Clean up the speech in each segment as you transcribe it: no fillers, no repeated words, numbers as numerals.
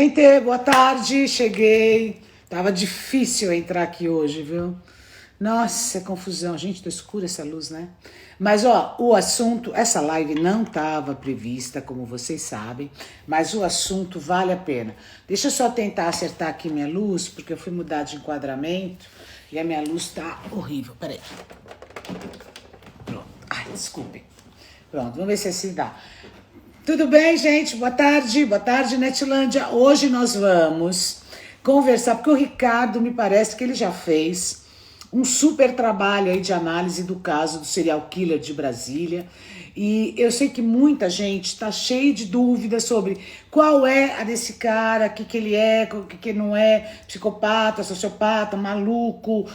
Gente, boa tarde, cheguei. Tava difícil entrar aqui hoje, viu? Nossa, confusão. Gente, tô escura essa luz, né? Mas, ó, o assunto, essa live não estava prevista, como vocês sabem, mas o assunto vale a pena. Deixa eu só tentar acertar aqui minha luz, porque eu fui mudar de enquadramento e a minha luz tá horrível. Peraí. Pronto. Ai, desculpem. Pronto, vamos ver se assim dá. Tudo bem, gente? Boa tarde, Netlândia. Hoje nós vamos conversar, porque o Ricardo me parece que ele já fez um super trabalho aí de análise do caso do serial killer de Brasília. E eu sei que muita gente está cheia de dúvidas sobre qual é a desse cara, o que ele é, o que não é, psicopata, sociopata, maluco,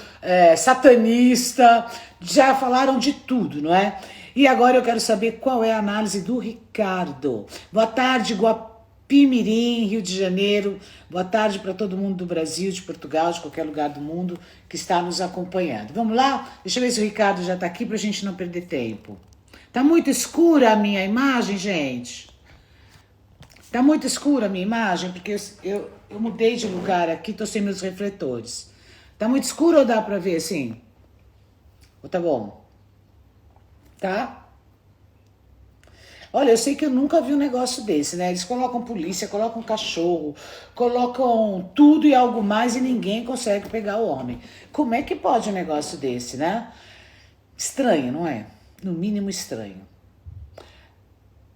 satanista. Já falaram de tudo, não é? E agora eu quero saber qual é a análise do Ricardo. Boa tarde, Guapimirim, Rio de Janeiro. Boa tarde para todo mundo do Brasil, de Portugal, de qualquer lugar do mundo que está nos acompanhando. Vamos lá? Deixa eu ver se o Ricardo já está aqui para a gente não perder tempo. Tá muito escura a minha imagem, gente? Tá muito escura a minha imagem? Porque eu mudei de lugar aqui, tô sem meus refletores. Tá muito escuro ou dá para ver assim? Ou tá bom? Tá? Olha, eu sei que eu nunca vi um negócio desse, né? Eles colocam polícia, colocam cachorro, colocam tudo e algo mais e ninguém consegue pegar o homem. Como é que pode um negócio desse, né? Estranho, não é? No mínimo estranho.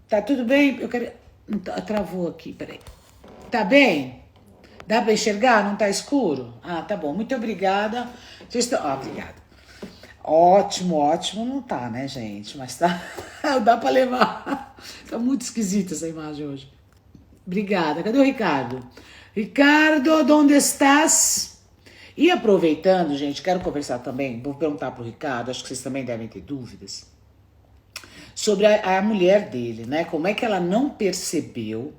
Tá tudo bem? Eu quero... Travou aqui, peraí. Tá bem? Dá pra enxergar? Não tá escuro? Ah, tá bom. Muito obrigada. Vocês estão... Ah, obrigada. Ótimo, ótimo não tá, né, gente? Mas tá. Dá pra levar. Tá muito esquisita essa imagem hoje. Obrigada. Cadê o Ricardo? Ricardo, onde estás? E aproveitando, gente, quero conversar também. Vou perguntar pro Ricardo, acho que vocês também devem ter dúvidas. Sobre a mulher dele, né? Como é que ela não percebeu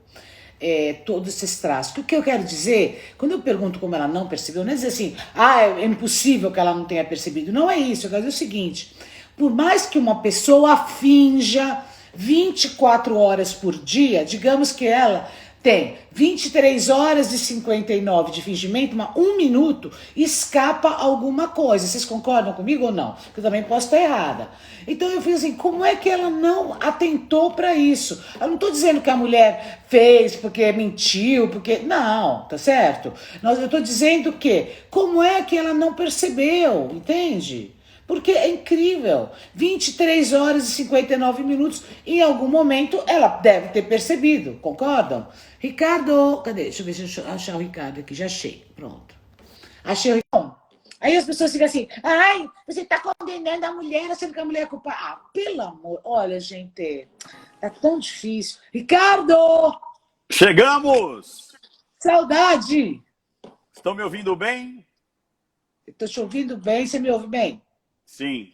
todos esses traços. O que eu quero dizer, quando eu pergunto como ela não percebeu, não é dizer assim, é impossível que ela não tenha percebido. Não é isso, eu quero dizer o seguinte, por mais que uma pessoa finja 24 horas por dia, digamos que ela tem 23 horas e 59 de fingimento, mas um minuto escapa alguma coisa. Vocês concordam comigo ou não? Eu também posso estar errada. Então eu fiz assim, como é que ela não atentou para isso? Eu não estou dizendo que a mulher fez porque mentiu, porque... Não, tá certo? Eu estou dizendo que, como é que ela não percebeu, entende? Porque é incrível, 23 horas e 59 minutos, em algum momento ela deve ter percebido, concordam? Ricardo, cadê? Deixa eu ver se eu achar o Ricardo aqui, já achei, pronto. Achei o Ricardo. Aí as pessoas ficam assim, ai, você tá condenando a mulher, achando que a mulher é culpada. Ah, pelo amor, olha, gente, tá tão difícil. Ricardo! Chegamos! Saudade! Estão me ouvindo bem? Eu tô te ouvindo bem, você me ouve bem? Sim.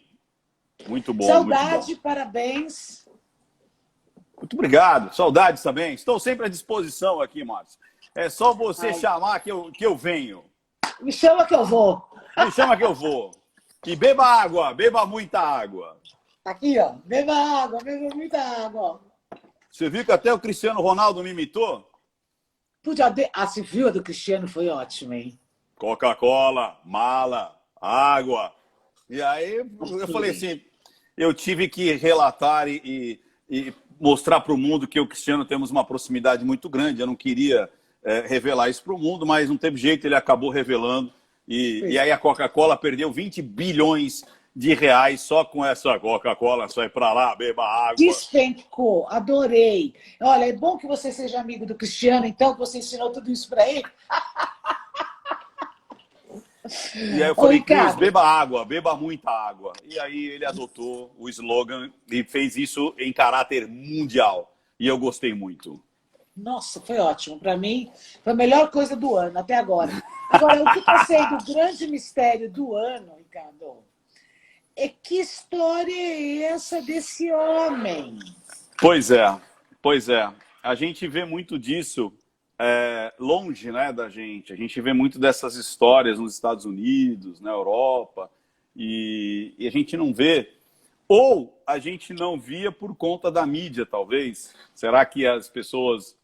Muito bom, muito bom. Saudade, parabéns. Muito obrigado. Saudades também. Estou sempre à disposição aqui, Márcio. É só você chamar que eu venho. Me chama que eu vou. Me chama que eu vou. E beba água, beba muita água. Aqui, ó. Beba água, beba muita água. Você viu que até o Cristiano Ronaldo me imitou? Você viu a do Cristiano? Foi ótimo, hein? Coca-Cola, mala, água. E aí eu falei assim, eu tive que relatar e mostrar para o mundo que eu e o Cristiano temos uma proximidade muito grande. Eu não queria revelar isso para o mundo, mas não teve jeito, ele acabou revelando. E aí a Coca-Cola perdeu 20 bilhões de reais só com essa Coca-Cola. Sai para lá, beba água. Despencou, adorei. Olha, é bom que você seja amigo do Cristiano, então, que você ensinou tudo isso para ele. E aí eu falei, Cris, beba água, beba muita água. E aí ele adotou o slogan e fez isso em caráter mundial. E eu gostei muito. Nossa, foi ótimo. Para mim, foi a melhor coisa do ano, até agora. Agora, o que eu sei do grande mistério do ano, Ricardo, é que história é essa desse homem? Pois é, pois é. A gente vê muito disso longe, né, da gente. A gente vê muito dessas histórias nos Estados Unidos, na Europa, e a gente não vê, ou a gente não via por conta da mídia, talvez. Será que as pessoas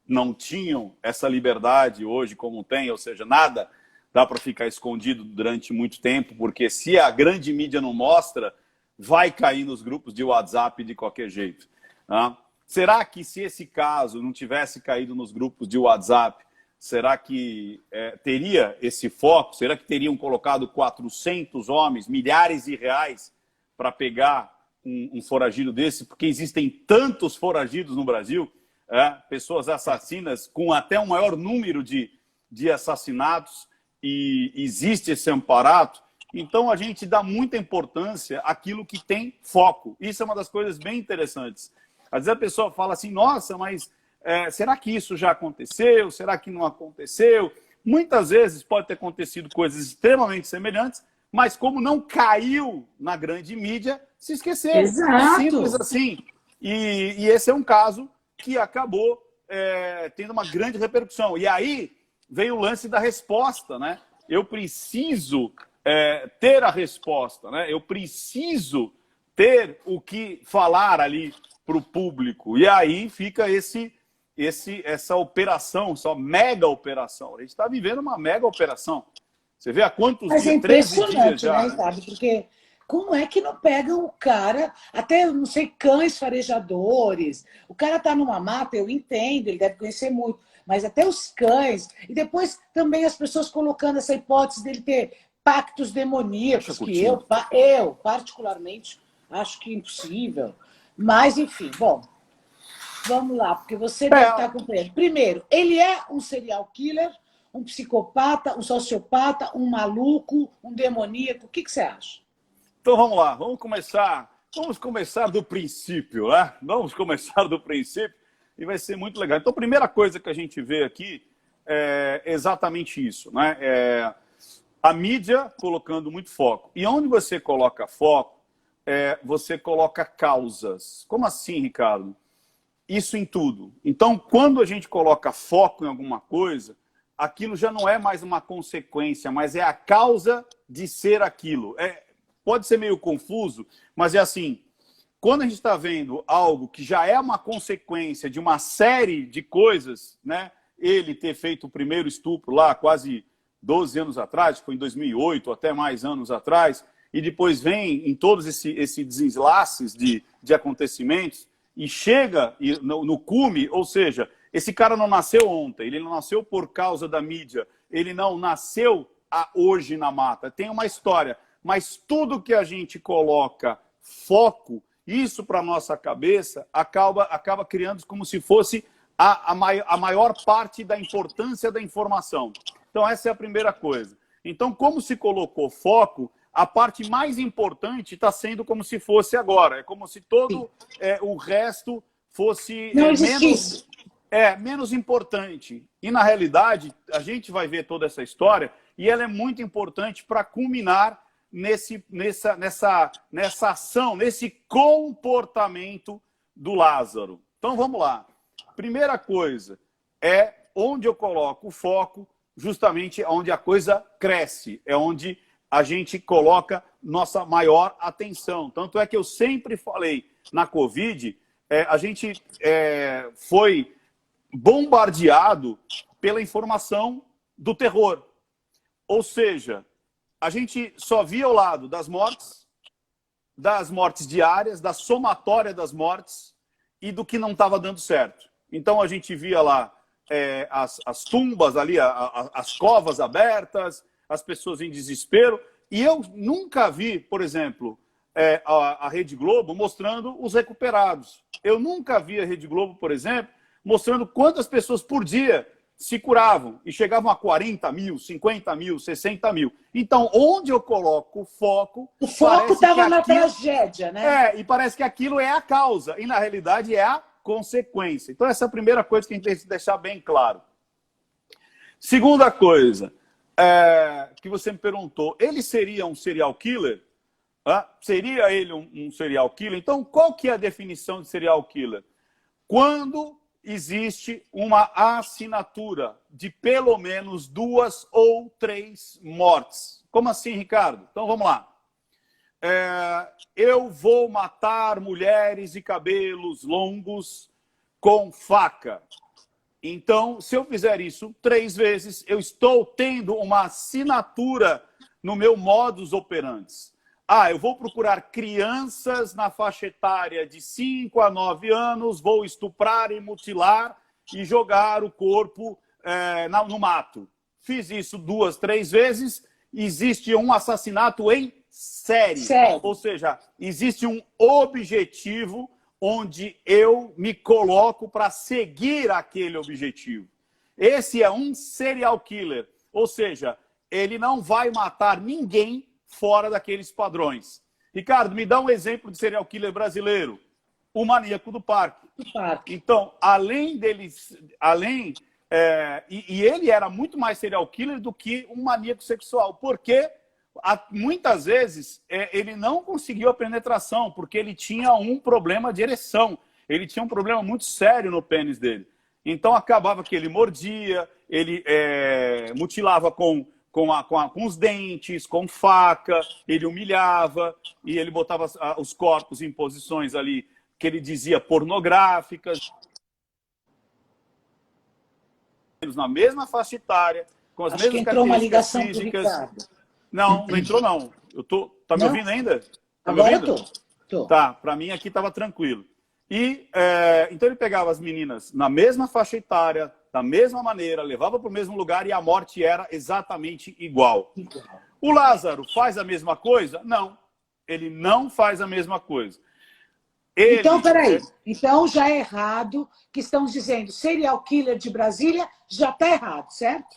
não tinham essa liberdade hoje como tem, ou seja, nada dá para ficar escondido durante muito tempo, porque se a grande mídia não mostra, vai cair nos grupos de WhatsApp de qualquer jeito. Tá? Será que se esse caso não tivesse caído nos grupos de WhatsApp, será que teria esse foco? Será que teriam colocado 400 homens, milhares de reais, para pegar um foragido desse? Porque existem tantos foragidos no Brasil, pessoas assassinas com até um maior número de assassinatos, e existe esse amparato. Então, a gente dá muita importância àquilo que tem foco. Isso é uma das coisas bem interessantes. Às vezes a pessoa fala assim, nossa, mas será que isso já aconteceu? Será que não aconteceu? Muitas vezes pode ter acontecido coisas extremamente semelhantes, mas como não caiu na grande mídia, se esqueceram. Exato. Simples assim. E esse é um caso que acabou tendo uma grande repercussão. E aí veio o lance da resposta, né? Eu preciso ter a resposta, né? Eu preciso ter o que falar ali para o público. E aí fica essa operação, essa mega operação. A gente está vivendo uma mega operação. Você vê há quantos dias? É 13 dias já, né, Ricardo? Porque como é que não pegam o cara, até, não sei, cães farejadores, o cara está numa mata, eu entendo, ele deve conhecer muito, mas até os cães, e depois também as pessoas colocando essa hipótese dele ter pactos demoníacos, que eu particularmente acho que é impossível. Mas, enfim, bom, vamos lá, porque você deve estar compreendendo. Primeiro, ele é um serial killer, um psicopata, um sociopata, um maluco, um demoníaco. O que você acha? Então vamos lá, vamos começar do princípio, né? Vamos começar do princípio e vai ser muito legal. Então a primeira coisa que a gente vê aqui é exatamente isso, né? A mídia colocando muito foco. E onde você coloca foco, você coloca causas. Como assim, Ricardo? Isso em tudo. Então, quando a gente coloca foco em alguma coisa, aquilo já não é mais uma consequência, mas é a causa de ser aquilo. Pode ser meio confuso, mas é assim, quando a gente está vendo algo que já é uma consequência de uma série de coisas, né? Ele ter feito o primeiro estupro lá quase 12 anos atrás, foi em 2008, até mais anos atrás, e depois vem em todos esses desenlaces de acontecimentos, e chega no cume, ou seja, esse cara não nasceu ontem, ele não nasceu por causa da mídia, ele não nasceu hoje na mata, tem uma história, mas tudo que a gente coloca foco, isso para a nossa cabeça, acaba criando como se fosse a maior parte da importância da informação. Então essa é a primeira coisa. Então, como se colocou foco, a parte mais importante está sendo como se fosse agora. É como se todo o resto fosse menos importante. E, na realidade, a gente vai ver toda essa história e ela é muito importante para culminar nessa ação, nesse comportamento do Lázaro. Então, vamos lá. Primeira coisa é onde eu coloco o foco, justamente onde a coisa cresce, é onde a gente coloca nossa maior atenção. Tanto é que eu sempre falei, na Covid, a gente foi bombardeado pela informação do terror. Ou seja, a gente só via ao lado das mortes diárias, da somatória das mortes e do que não estava dando certo. Então a gente via lá as tumbas ali, as covas abertas, as pessoas em desespero. E eu nunca vi, por exemplo, a Rede Globo mostrando os recuperados. Eu nunca vi a Rede Globo, por exemplo, mostrando quantas pessoas por dia se curavam e chegavam a 40 mil, 50 mil, 60 mil. Então, onde eu coloco o foco... O foco estava na tragédia, né? E parece que aquilo é a causa. E, na realidade, é a consequência. Então, essa é a primeira coisa que a gente tem que deixar bem claro. Segunda coisa, que você me perguntou, ele seria um serial killer? Seria ele um serial killer? Então, qual que é a definição de serial killer? Quando existe uma assinatura de pelo menos 2 ou 3 mortes. Como assim, Ricardo? Então, vamos lá. Eu vou matar mulheres de cabelos longos com faca. Então, se eu fizer isso 3 vezes, eu estou tendo uma assinatura no meu modus operandi. Ah, eu vou procurar crianças na faixa etária de 5 a 9 anos, vou estuprar e mutilar e jogar o corpo no mato. Fiz isso 2, 3 vezes, existe um assassinato em série. Sério? Ou seja, existe um objetivo onde eu me coloco para seguir aquele objetivo. Esse é um serial killer. Ou seja, ele não vai matar ninguém fora daqueles padrões. Ricardo, me dá um exemplo de serial killer brasileiro. O Maníaco do Parque. Então, além deles... E ele era muito mais serial killer do que um maníaco sexual. Porque muitas vezes ele não conseguiu a penetração, porque ele tinha um problema de ereção. Ele tinha um problema muito sério no pênis dele. Então acabava que ele mordia, ele mutilava com os dentes, com faca, ele humilhava e ele botava os corpos em posições ali que ele dizia pornográficas, na mesma faixa etária, com as mesmas características físicas. Não, não entrou não. Tá me ouvindo ainda? Tá me ouvindo? Agora tô. Tá, para mim aqui estava tranquilo. E então ele pegava as meninas na mesma faixa etária, da mesma maneira, levava para o mesmo lugar e a morte era exatamente igual. O Lázaro faz a mesma coisa? Não, ele não faz a mesma coisa. Então, peraí. Então já é errado que estão dizendo serial killer de Brasília já está errado, certo?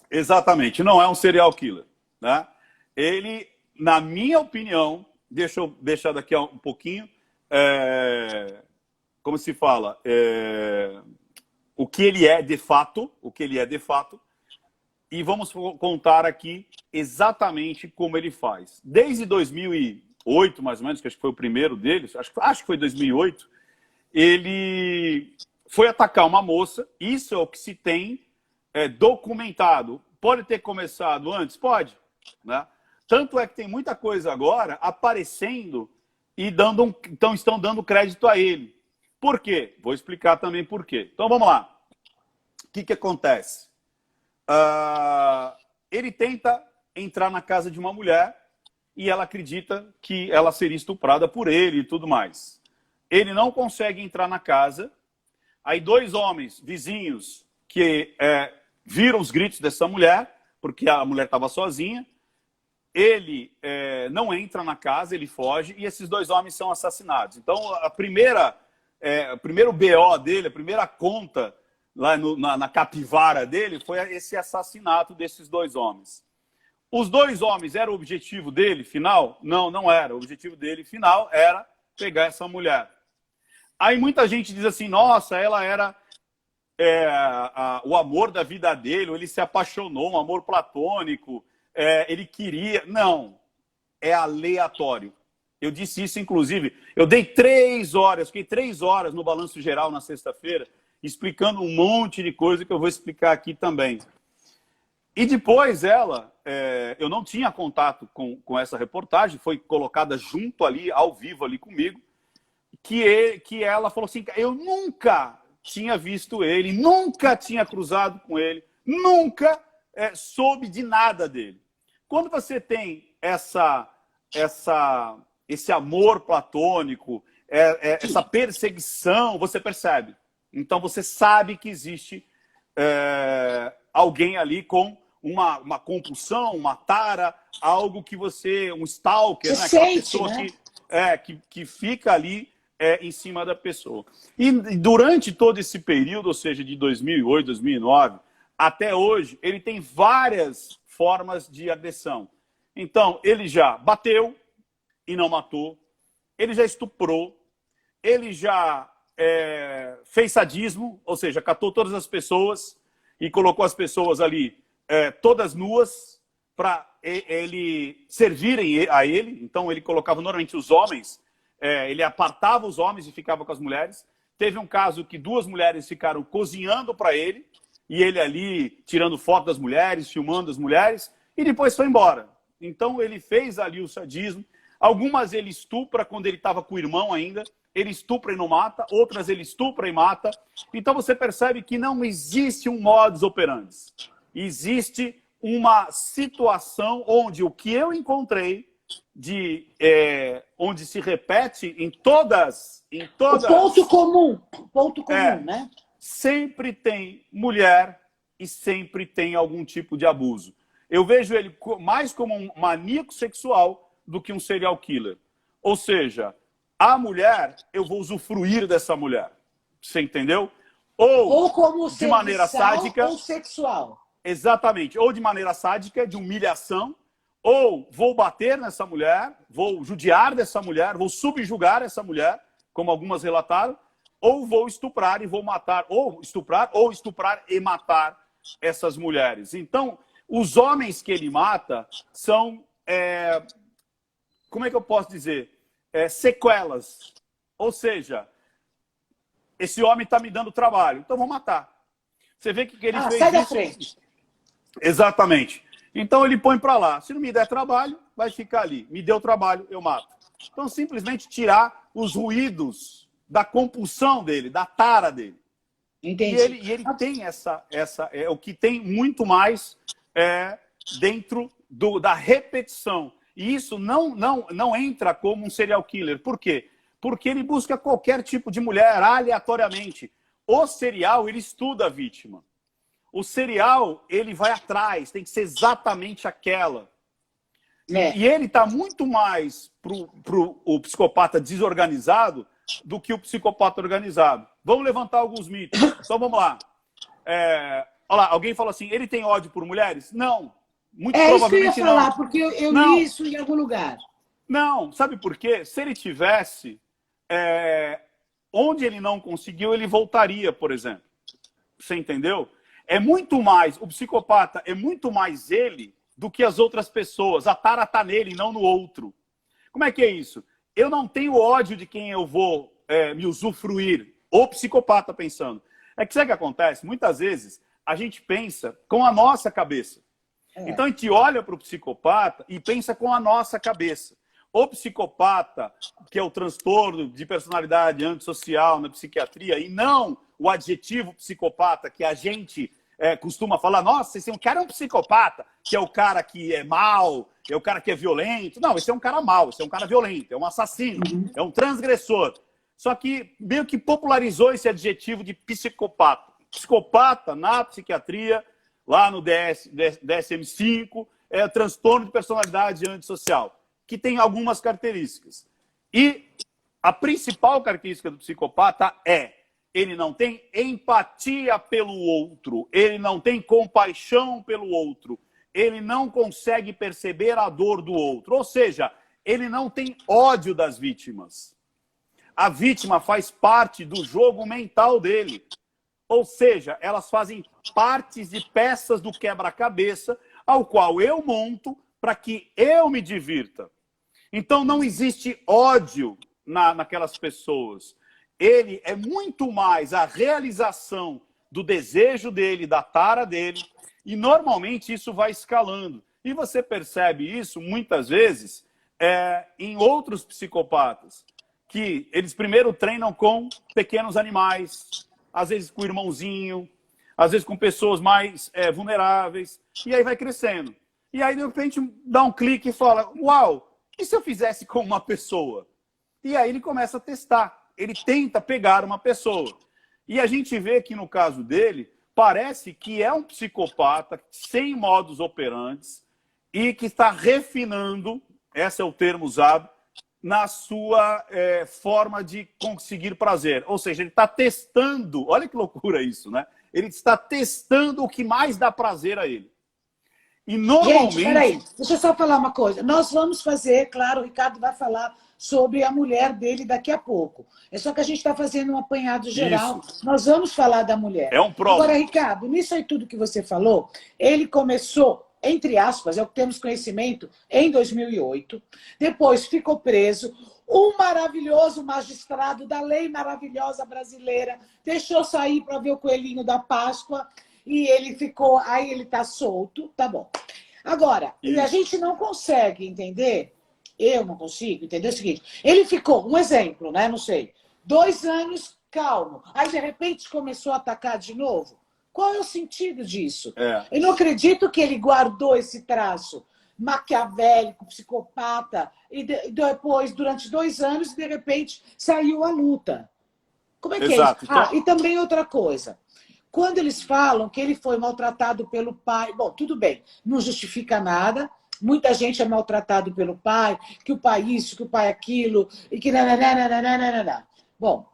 Exatamente, não é um serial killer. Né? Ele, na minha opinião, deixa eu deixar daqui a um pouquinho, como se fala, o que ele é de fato, e vamos contar aqui exatamente como ele faz. Desde 2008, mais ou menos, que acho que foi o primeiro deles, acho que foi 2008, ele foi atacar uma moça, isso é o que se tem documentado. Pode ter começado antes? Pode. Né? Tanto é que tem muita coisa agora aparecendo e estão dando crédito a ele. Por quê? Vou explicar também por quê. Então vamos lá. O que acontece? Ele tenta entrar na casa de uma mulher e ela acredita que ela seria estuprada por ele e tudo mais. Ele não consegue entrar na casa. Aí 2 homens vizinhos que viram os gritos dessa mulher, porque a mulher estava sozinha. Ele não entra na casa, ele foge e esses 2 homens são assassinados. Então, o primeiro BO dele, a primeira conta lá na capivara dele foi esse assassinato desses 2 homens. Os 2 homens, era o objetivo dele final? Não, não era. O objetivo dele final era pegar essa mulher. Aí muita gente diz assim, nossa, ela era o amor da vida dele, ou ele se apaixonou, um amor platônico, ele queria... Não, é aleatório. Eu disse isso, inclusive, eu dei 3 horas, fiquei 3 horas no Balanço Geral na sexta-feira, explicando um monte de coisa que eu vou explicar aqui também. E depois eu não tinha contato com essa reportagem, foi colocada junto ali, ao vivo ali comigo, que ela falou assim, eu nunca tinha visto ele, nunca tinha cruzado com ele, nunca soube de nada dele. Quando você tem esse amor platônico, essa perseguição, você percebe. Então você sabe que existe alguém ali com uma compulsão, uma tara, algo que você, um stalker, né? Aquela pessoa, né? que fica ali em cima da pessoa. E durante todo esse período, ou seja, de 2008, 2009, até hoje, ele tem várias formas de agressão. Então, ele já bateu e não matou, ele já estuprou, ele já fez sadismo, ou seja, catou todas as pessoas e colocou as pessoas ali todas nuas para ele servirem a ele. Então, ele colocava normalmente os homens, ele apartava os homens e ficava com as mulheres. Teve um caso que 2 mulheres ficaram cozinhando para ele, e ele ali tirando foto das mulheres, filmando as mulheres, e depois foi embora. Então ele fez ali o sadismo. Algumas ele estupra quando ele estava com o irmão ainda. Ele estupra e não mata. Outras ele estupra e mata. Então você percebe que não existe um modus operandi. Existe uma situação onde o que eu encontrei onde se repete em todas... O ponto comum, né? Sempre tem mulher e sempre tem algum tipo de abuso. Eu vejo ele mais como um maníaco sexual do que um serial killer. Ou seja, a mulher, eu vou usufruir dessa mulher. Você entendeu? Ou como de maneira sádica ou sexual. Exatamente. Ou de maneira sádica, de humilhação, ou vou bater nessa mulher, vou judiar dessa mulher, vou subjugar essa mulher, como algumas relataram, ou vou estuprar e vou matar, ou estuprar e matar essas mulheres. Então, os homens que ele mata são, como é que eu posso dizer? Sequelas. Ou seja, esse homem está me dando trabalho, então vou matar. Você vê que ele fez sai da isso... frente. Exatamente. Então ele põe para lá. Se não me der trabalho, vai ficar ali. Me deu trabalho, eu mato. Então simplesmente tirar os ruídos da compulsão dele, da tara dele. Entendi. E ele tem o que tem muito mais dentro da repetição. E isso não entra como um serial killer. Por quê? Porque ele busca qualquer tipo de mulher aleatoriamente. O serial, ele estuda a vítima. O serial, ele vai atrás, tem que ser exatamente aquela. E ele está muito mais pro psicopata desorganizado do que o psicopata organizado. Vamos levantar alguns mitos. Então vamos lá. Olha lá, alguém falou assim, ele tem ódio por mulheres? Não. Muito provavelmente isso que eu ia falar, não. porque eu li isso em algum lugar. Não, sabe por quê? Se ele tivesse, onde ele não conseguiu, ele voltaria, por exemplo. Você entendeu? O psicopata é muito mais ele do que as outras pessoas. A tara está nele, não no outro. Como é que é isso? Eu não tenho ódio de quem eu vou me usufruir. O psicopata pensando. Que sabe o que acontece? Muitas vezes a gente pensa com a nossa cabeça. Então a gente olha para o psicopata e pensa com a nossa cabeça. O psicopata, que é o transtorno de personalidade antissocial na psiquiatria, e não o adjetivo psicopata que a gente costuma falar, nossa, esse cara é um psicopata, que é o cara que é mau, é o cara que é violento. Não, esse é um cara mau, esse é um cara violento, é um assassino, é um transgressor. Só que meio que popularizou esse adjetivo de psicopata. Psicopata, na psiquiatria, lá no DSM-5, é transtorno de personalidade antissocial, que tem algumas características. E a principal característica do psicopata ele não tem empatia pelo outro, ele não tem compaixão pelo outro, ele não consegue perceber a dor do outro. Ou seja, ele não tem ódio das vítimas. A vítima faz parte do jogo mental dele. Ou seja, elas fazem partes de peças do quebra-cabeça ao qual eu monto para que eu me divirta. Então não existe ódio naquelas pessoas. Ele é muito mais a realização do desejo dele, da tara dele, e normalmente isso vai escalando. E você percebe isso muitas vezes em outros psicopatas, que eles primeiro treinam com pequenos animais, às vezes com o irmãozinho, às vezes com pessoas mais vulneráveis, e aí vai crescendo. E aí, de repente, dá um clique e fala, uau, e se eu fizesse com uma pessoa? E aí ele começa a testar. Ele tenta pegar uma pessoa. E a gente vê que, no caso dele, parece que é um psicopata sem modus operandi e que está refinando, esse é o termo usado, na sua forma de conseguir prazer. Ou seja, ele está testando, olha que loucura isso, né? Ele está testando o que mais dá prazer a ele. E normalmente... Gente, peraí, deixa eu só falar uma coisa. Nós vamos fazer, claro, o Ricardo vai falar sobre a mulher dele daqui a pouco. É só que a gente está fazendo um apanhado geral. Isso. Nós vamos falar da mulher. É um problema. Agora, Ricardo, nisso aí tudo que você falou, ele começou, entre aspas, é o que temos conhecimento, em 2008. Depois ficou preso. Um maravilhoso magistrado da lei maravilhosa brasileira deixou sair para ver o coelhinho da Páscoa e ele ficou... Aí ele está solto, tá bom. Agora, a gente não consegue entender Eu não consigo, entendeu? É o seguinte, ele ficou, um exemplo, né? Não sei, 2 anos calmo. Aí, de repente, começou a atacar de novo. Qual é o sentido disso? É. Eu não acredito que ele guardou esse traço maquiavélico, psicopata, e depois, durante 2 anos, de repente, saiu a luta. Como é que é isso? Exato. Ah, Então, e também outra coisa. Quando eles falam que ele foi maltratado pelo pai, bom, tudo bem, não justifica nada. Muita gente é maltratado pelo pai, que o pai isso, que o pai aquilo, e que nananana. Bom,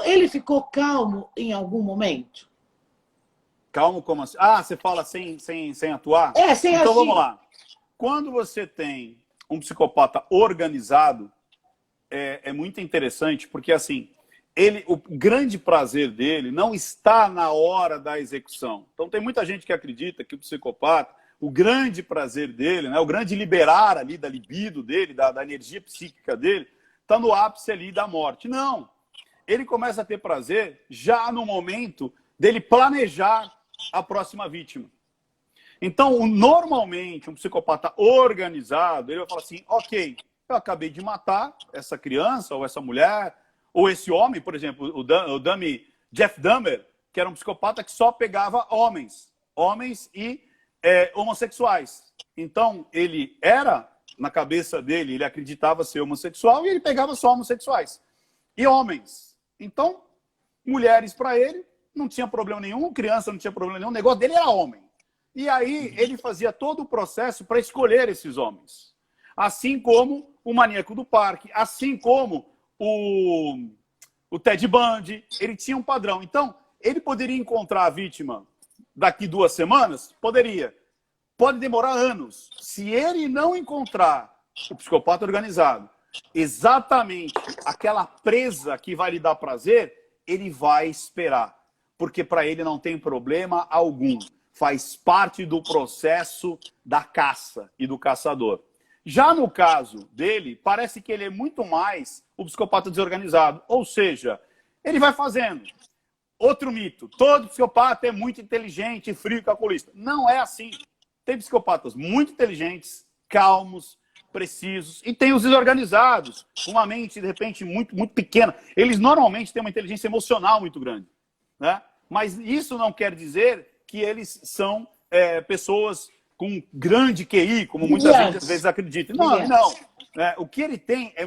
ele ficou calmo em algum momento? calmo como assim? Ah, você fala sem atuar? É, sem Então vamos agir. lá. Quando você tem um psicopata organizado, é muito interessante, porque assim, o grande prazer dele não está na hora da execução. Então tem muita gente que acredita que o psicopata, o grande prazer dele, né, o grande liberar ali da libido dele, da energia psíquica dele, está no ápice ali da morte. Não. Ele começa a ter prazer já no momento dele planejar a próxima vítima. Então, normalmente, um psicopata organizado, ele vai falar assim, ok, eu acabei de matar essa criança, ou essa mulher, ou esse homem, por exemplo, o Jeff Dahmer, que era um psicopata que só pegava homens e homossexuais. Então, ele era, na cabeça dele, ele acreditava ser homossexual e ele pegava só homossexuais. E homens. Então, mulheres para ele, não tinha problema nenhum, criança não tinha problema nenhum, o negócio dele era homem. E aí ele fazia todo o processo para escolher esses homens. Assim como o Maníaco do Parque, assim como o Ted Bundy, ele tinha um padrão. Então, ele poderia encontrar a vítima daqui 2 semanas? Poderia. Pode demorar anos. Se ele não encontrar o psicopata organizado, exatamente aquela presa que vai lhe dar prazer, ele vai esperar. Porque para ele não tem problema algum. Faz parte do processo da caça e do caçador. Já no caso dele, parece que ele é muito mais o psicopata desorganizado. Ou seja, ele vai fazendo. Outro mito, todo psicopata é muito inteligente, frio e calculista. Não é assim. Tem psicopatas muito inteligentes, calmos, precisos, e tem os desorganizados, com uma mente, de repente, muito, muito pequena. Eles normalmente têm uma inteligência emocional muito grande, né? Mas isso não quer dizer que eles são pessoas com grande QI, como muita gente às vezes acredita. Não, não. O que ele tem é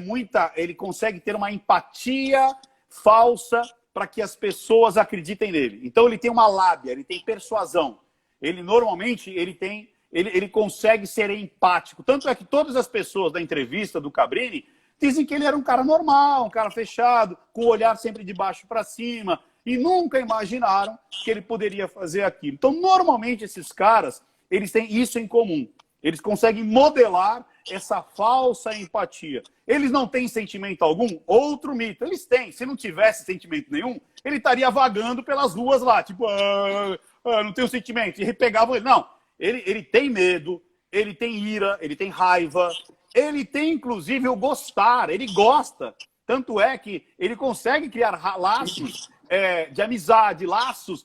ele consegue ter uma empatia falsa para que as pessoas acreditem nele. Então ele tem uma lábia, ele tem persuasão. Ele normalmente ele consegue ser empático. Tanto é que todas as pessoas da entrevista do Cabrini dizem que ele era um cara normal, um cara fechado, com o olhar sempre de baixo para cima, e nunca imaginaram que ele poderia fazer aquilo. Então, normalmente, esses caras, eles têm isso em comum. Eles conseguem modelar essa falsa empatia. Eles não têm sentimento algum? Outro mito. Eles têm. Se não tivesse sentimento nenhum, ele estaria vagando pelas ruas lá, tipo, não tenho sentimento. E pegavam ele. Não. Ele tem medo, ele tem ira, ele tem raiva, ele tem, inclusive, o gostar. Ele gosta. Tanto é que ele consegue criar laços de amizade, laços.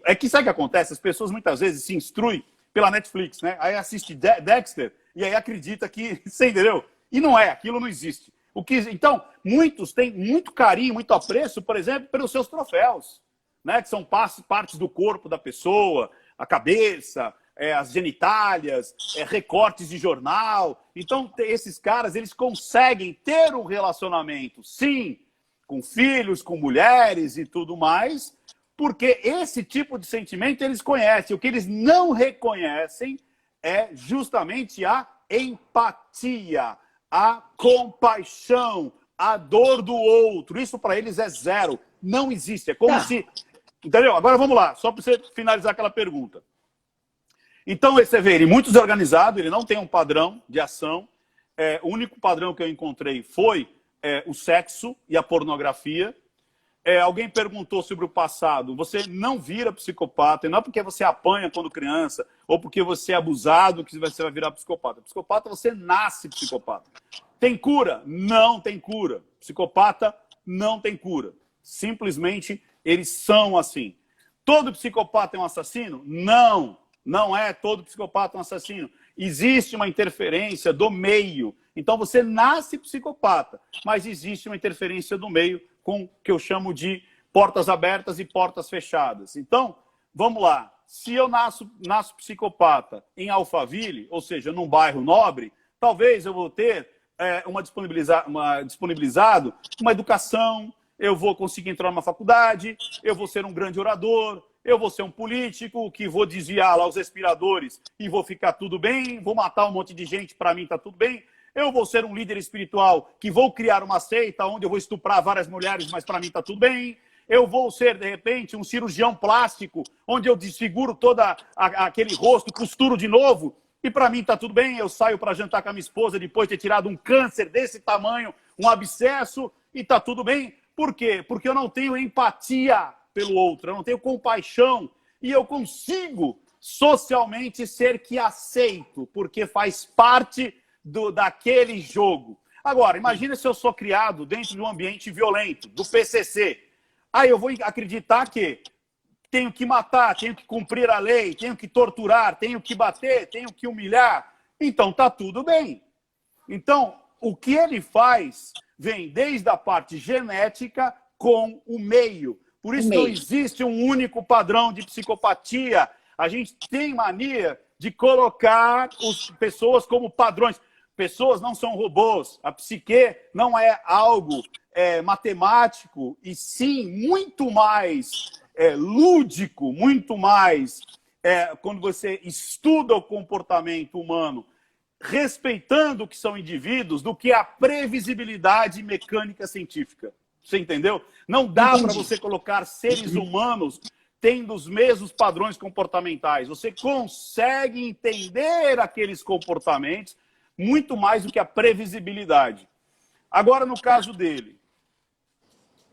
É que sabe o que acontece? As pessoas muitas vezes se instruem pela Netflix, né? Aí assiste Dexter e aí acredita que, você entendeu? E não é, aquilo não existe. Então, muitos têm muito carinho, muito apreço, por exemplo, pelos seus troféus, né? Que são partes do corpo da pessoa, a cabeça, as genitálias, recortes de jornal. Então, esses caras, eles conseguem ter um relacionamento, sim, com filhos, com mulheres e tudo mais, porque esse tipo de sentimento eles conhecem. O que eles não reconhecem é justamente a empatia, a compaixão, a dor do outro. Isso para eles é zero. Não existe. É como se... Entendeu? Agora vamos lá, só para você finalizar aquela pergunta. Então, você vê, ele é muito desorganizado, ele não tem um padrão de ação. O único padrão que eu encontrei foi o sexo e a pornografia. Alguém perguntou sobre o passado. Você não vira psicopata, e não é porque você apanha quando criança, ou porque você é abusado que você vai virar psicopata. Psicopata, você nasce psicopata. Tem cura? Não tem cura. Psicopata não tem cura. Simplesmente, eles são assim. Todo psicopata é um assassino? Não, não é todo psicopata um assassino. existe uma interferência do meio. Então você nasce psicopata, mas existe uma interferência do meio com o que eu chamo de portas abertas e portas fechadas. Então, vamos lá. Se eu nasço psicopata em Alphaville, ou seja, num bairro nobre, talvez eu vou ter uma educação, eu vou conseguir entrar numa faculdade, eu vou ser um grande orador, eu vou ser um político que vou desviar lá os respiradores e vou ficar tudo bem, vou matar um monte de gente, para mim tá tudo bem. Eu vou ser um líder espiritual que vou criar uma seita onde eu vou estuprar várias mulheres, mas para mim tá tudo bem. Eu vou ser, de repente, um cirurgião plástico, onde eu desfiguro todo aquele rosto, costuro de novo, e para mim tá tudo bem. Eu saio para jantar com a minha esposa depois de ter tirado um câncer desse tamanho, um abscesso, e tá tudo bem. Por quê? Porque eu não tenho empatia pelo outro, eu não tenho compaixão, e eu consigo socialmente ser que aceito, porque faz parte daquele jogo. Agora, imagina se eu sou criado dentro de um ambiente violento, do PCC. Aí eu vou acreditar que tenho que matar, tenho que cumprir a lei, tenho que torturar, tenho que bater, tenho que humilhar. Então tá tudo bem. Então, o que ele faz vem desde a parte genética com o meio. Por isso não existe um único padrão de psicopatia. A gente tem mania de colocar as pessoas como padrões. Pessoas não são robôs. A psique não é algo matemático, e sim muito mais lúdico, muito mais quando você estuda o comportamento humano, respeitando o que são indivíduos, do que a previsibilidade mecânica científica. Você entendeu? Não dá para você colocar seres humanos tendo os mesmos padrões comportamentais. Você consegue entender aqueles comportamentos muito mais do que a previsibilidade. Agora, no caso dele,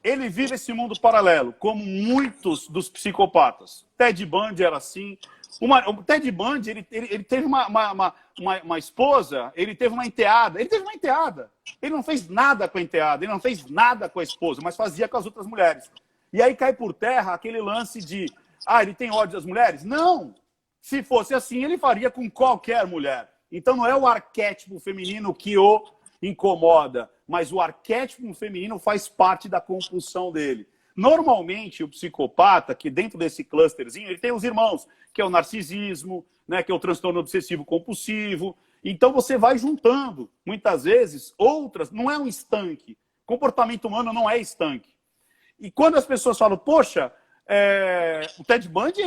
ele vive esse mundo paralelo, como muitos dos psicopatas. Ted Bundy era assim. O Ted Bundy, ele teve uma esposa, ele teve uma enteada. Ele teve uma enteada. Ele não fez nada com a enteada, ele não fez nada com a esposa, mas fazia com as outras mulheres. E aí cai por terra aquele lance de, ele tem ódio das mulheres? Não! Se fosse assim, ele faria com qualquer mulher. Então não é o arquétipo feminino que o incomoda, mas o arquétipo feminino faz parte da compulsão dele. Normalmente, o psicopata, que dentro desse clusterzinho, ele tem os irmãos, que é o narcisismo, né, que é o transtorno obsessivo compulsivo. Então você vai juntando, muitas vezes, outras, não é um estanque. Comportamento humano não é estanque. E quando as pessoas falam, poxa, o Ted Bundy,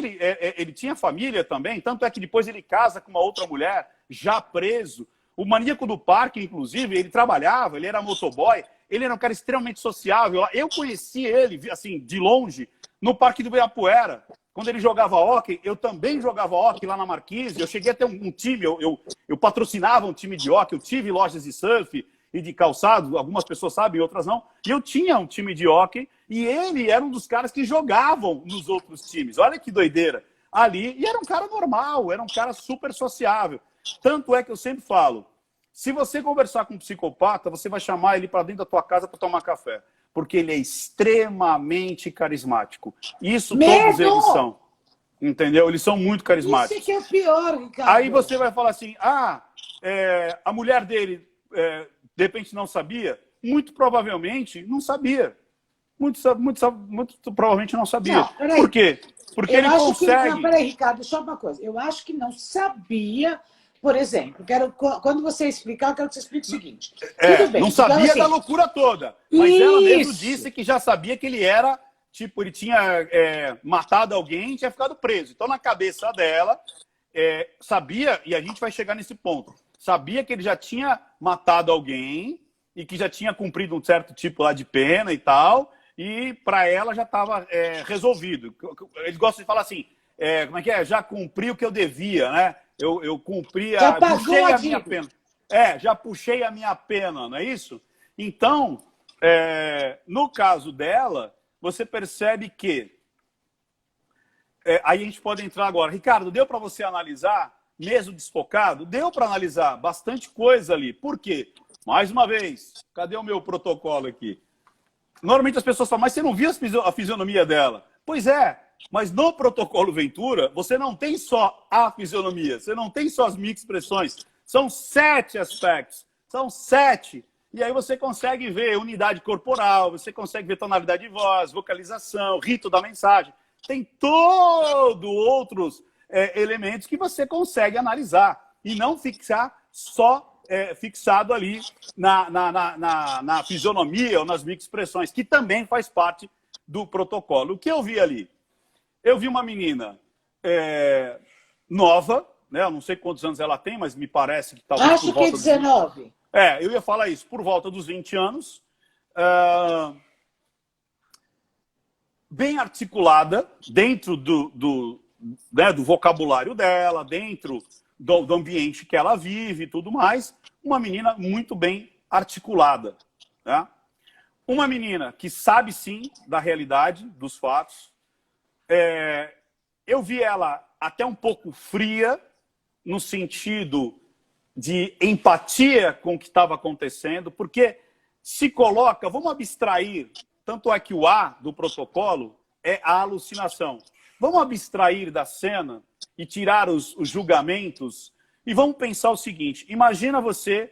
ele tinha família também, tanto é que depois ele casa com uma outra mulher, já preso. O Maníaco do Parque, inclusive, ele trabalhava, ele era motoboy, ele era um cara extremamente sociável. Eu conheci ele, assim, de longe, no Parque do Ibirapuera. Quando ele jogava hóquei, eu também jogava hóquei lá na Marquise. Eu cheguei a ter um time, eu patrocinava um time de hóquei, eu tive lojas de surf e de calçado, algumas pessoas sabem, outras não. E eu tinha um time de hóquei e ele era um dos caras que jogavam nos outros times. Olha que doideira. Ali, e era um cara normal, era um cara super sociável. Tanto é que eu sempre falo, se você conversar com um psicopata, você vai chamar ele para dentro da tua casa para tomar café. Porque ele é extremamente carismático. Isso todos eles são. Entendeu? Eles são muito carismáticos. Isso que é pior, Ricardo. Aí você vai falar assim, a mulher dele, de repente, não sabia? Muito provavelmente não sabia. Muito provavelmente não sabia. Não, por quê? Porque ele consegue... Não, peraí, Ricardo, só uma coisa. Eu acho que não sabia... Por exemplo, quando você explicar, eu quero que você explique o seguinte. Tudo bem, não sabia então, assim, da loucura toda. Mas ela mesmo disse que já sabia que ele era, tipo, ele tinha matado alguém e tinha ficado preso. Então, na cabeça dela, sabia, e a gente vai chegar nesse ponto, sabia que ele já tinha matado alguém e que já tinha cumprido um certo tipo lá de pena e tal, e para ela já estava resolvido. Eles gostam de falar assim, como é que é? Já cumpri o que eu devia, né? Eu cumpri puxei a minha pena. Já puxei a minha pena, não é isso? Então, no caso dela, você percebe que... aí a gente pode entrar agora. Ricardo, deu para você analisar, mesmo desfocado? Deu para analisar bastante coisa ali. Por quê? Mais uma vez, cadê o meu protocolo aqui? Normalmente as pessoas falam, mas você não viu a fisionomia dela? Pois é, mas no protocolo Ventura, você não tem só a fisionomia, você não tem só as microexpressões, são 7 aspectos, são 7. E aí você consegue ver unidade corporal, você consegue ver tonalidade de voz, vocalização, rito da mensagem. Tem todos outros elementos que você consegue analisar e não fixar só fixado ali na fisionomia ou nas microexpressões, que também faz parte do protocolo. O que eu vi ali? Eu vi uma menina nova, né? Eu não sei quantos anos ela tem, mas me parece que talvez Acho que 19. Eu ia falar isso, por volta dos 20 anos. Bem articulada, dentro do vocabulário dela, dentro do ambiente que ela vive e tudo mais. Uma menina muito bem articulada. Né? Uma menina que sabe, sim, da realidade, dos fatos. Eu vi ela até um pouco fria, no sentido de empatia com o que estava acontecendo, porque se coloca, vamos abstrair, tanto é que o A do protocolo é a alucinação. Vamos abstrair da cena e tirar os julgamentos e vamos pensar o seguinte, imagina você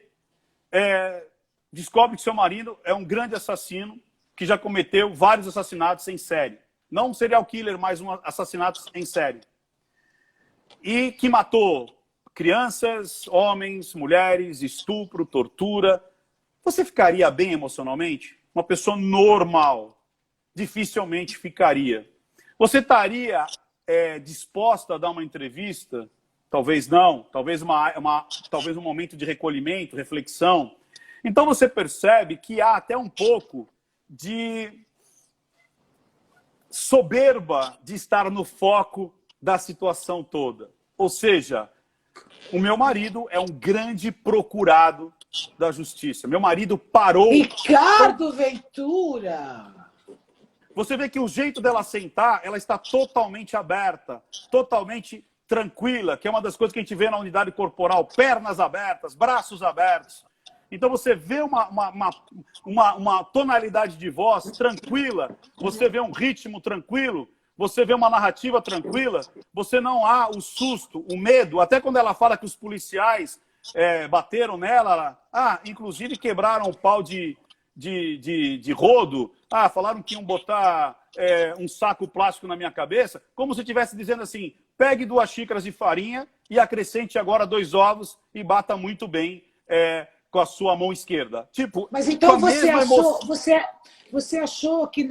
descobre que seu marido é um grande assassino que já cometeu vários assassinatos em série. Não um serial killer, mas um assassinato em série. E que matou crianças, homens, mulheres, estupro, tortura. Você ficaria bem emocionalmente? Uma pessoa normal dificilmente ficaria. Você estaria disposta a dar uma entrevista? Talvez não. Talvez um momento de recolhimento, reflexão. Então você percebe que há até um pouco de soberba de estar no foco da situação toda. Ou seja, o meu marido é um grande procurado da justiça. Meu marido parou... Ricardo Ventura! Você vê que o jeito dela sentar, ela está totalmente aberta, totalmente tranquila, que é uma das coisas que a gente vê na unidade corporal, pernas abertas, braços abertos. Então você vê uma tonalidade de voz tranquila, você vê um ritmo tranquilo, você vê uma narrativa tranquila, você não há o susto, o medo, até quando ela fala que os policiais bateram nela, inclusive quebraram o pau de rodo, falaram que iam botar um saco plástico na minha cabeça, como se estivesse dizendo assim, pegue 2 xícaras de farinha e acrescente agora 2 ovos e bata muito bem com a sua mão esquerda. Tipo, mas então você achou que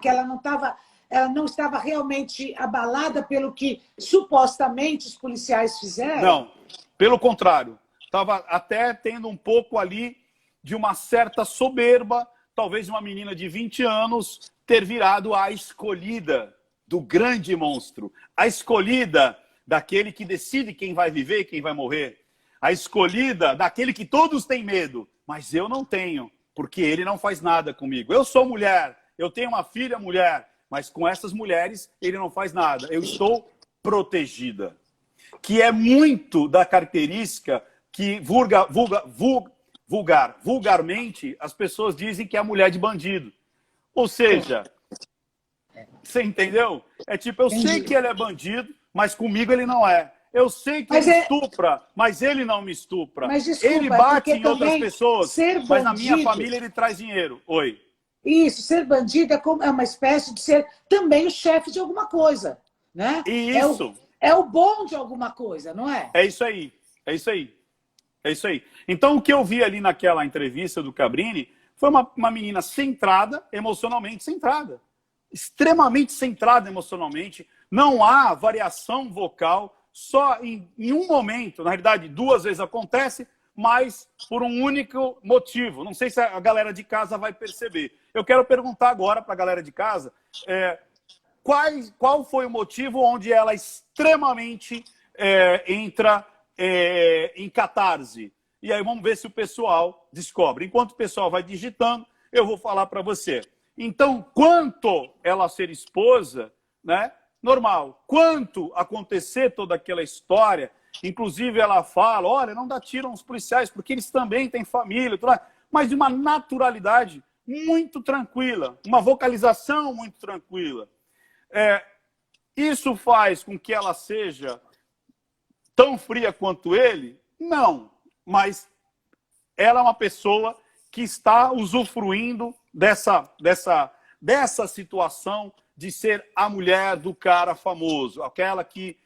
ela não estava realmente abalada pelo que supostamente os policiais fizeram? Não, pelo contrário. Estava até tendo um pouco ali de uma certa soberba, talvez uma menina de 20 anos ter virado a escolhida do grande monstro, a escolhida daquele que decide quem vai viver e quem vai morrer, a escolhida daquele que todos têm medo, mas eu não tenho, porque ele não faz nada comigo. Eu sou mulher, eu tenho uma filha mulher, mas com essas mulheres ele não faz nada. Eu estou protegida. Que é muito da característica que vulgarmente as pessoas dizem que é a mulher de bandido. Ou seja, você entendeu? É tipo, eu sei que ele é bandido, mas comigo ele não é. Eu sei que ele estupra, mas ele não me estupra. Mas desculpa, ele bate em outras pessoas, mas na minha bandido, família ele traz dinheiro. Oi. Isso, ser bandido é uma espécie de ser também o chefe de alguma coisa, né? Isso. É o bom de alguma coisa, não é? É isso aí, é isso aí. É isso aí. Então, o que eu vi ali naquela entrevista do Cabrini foi uma menina centrada, emocionalmente centrada. Extremamente centrada emocionalmente. Não há variação vocal, só em um momento. Na realidade, 2 vezes acontece, mas por um único motivo. Não sei se a galera de casa vai perceber. Eu quero perguntar agora para a galera de casa qual foi o motivo onde ela extremamente entra em catarse. E aí vamos ver se o pessoal descobre. Enquanto o pessoal vai digitando, eu vou falar para você. Então, quanto ela ser esposa, né? Normal. Quanto acontecer toda aquela história, inclusive ela fala, olha, não dá tiro aos policiais, porque eles também têm família, mas de uma naturalidade muito tranquila, uma vocalização muito tranquila. Isso faz com que ela seja tão fria quanto ele? Não, mas ela é uma pessoa que está usufruindo dessa situação de ser a mulher do cara famoso, aquela que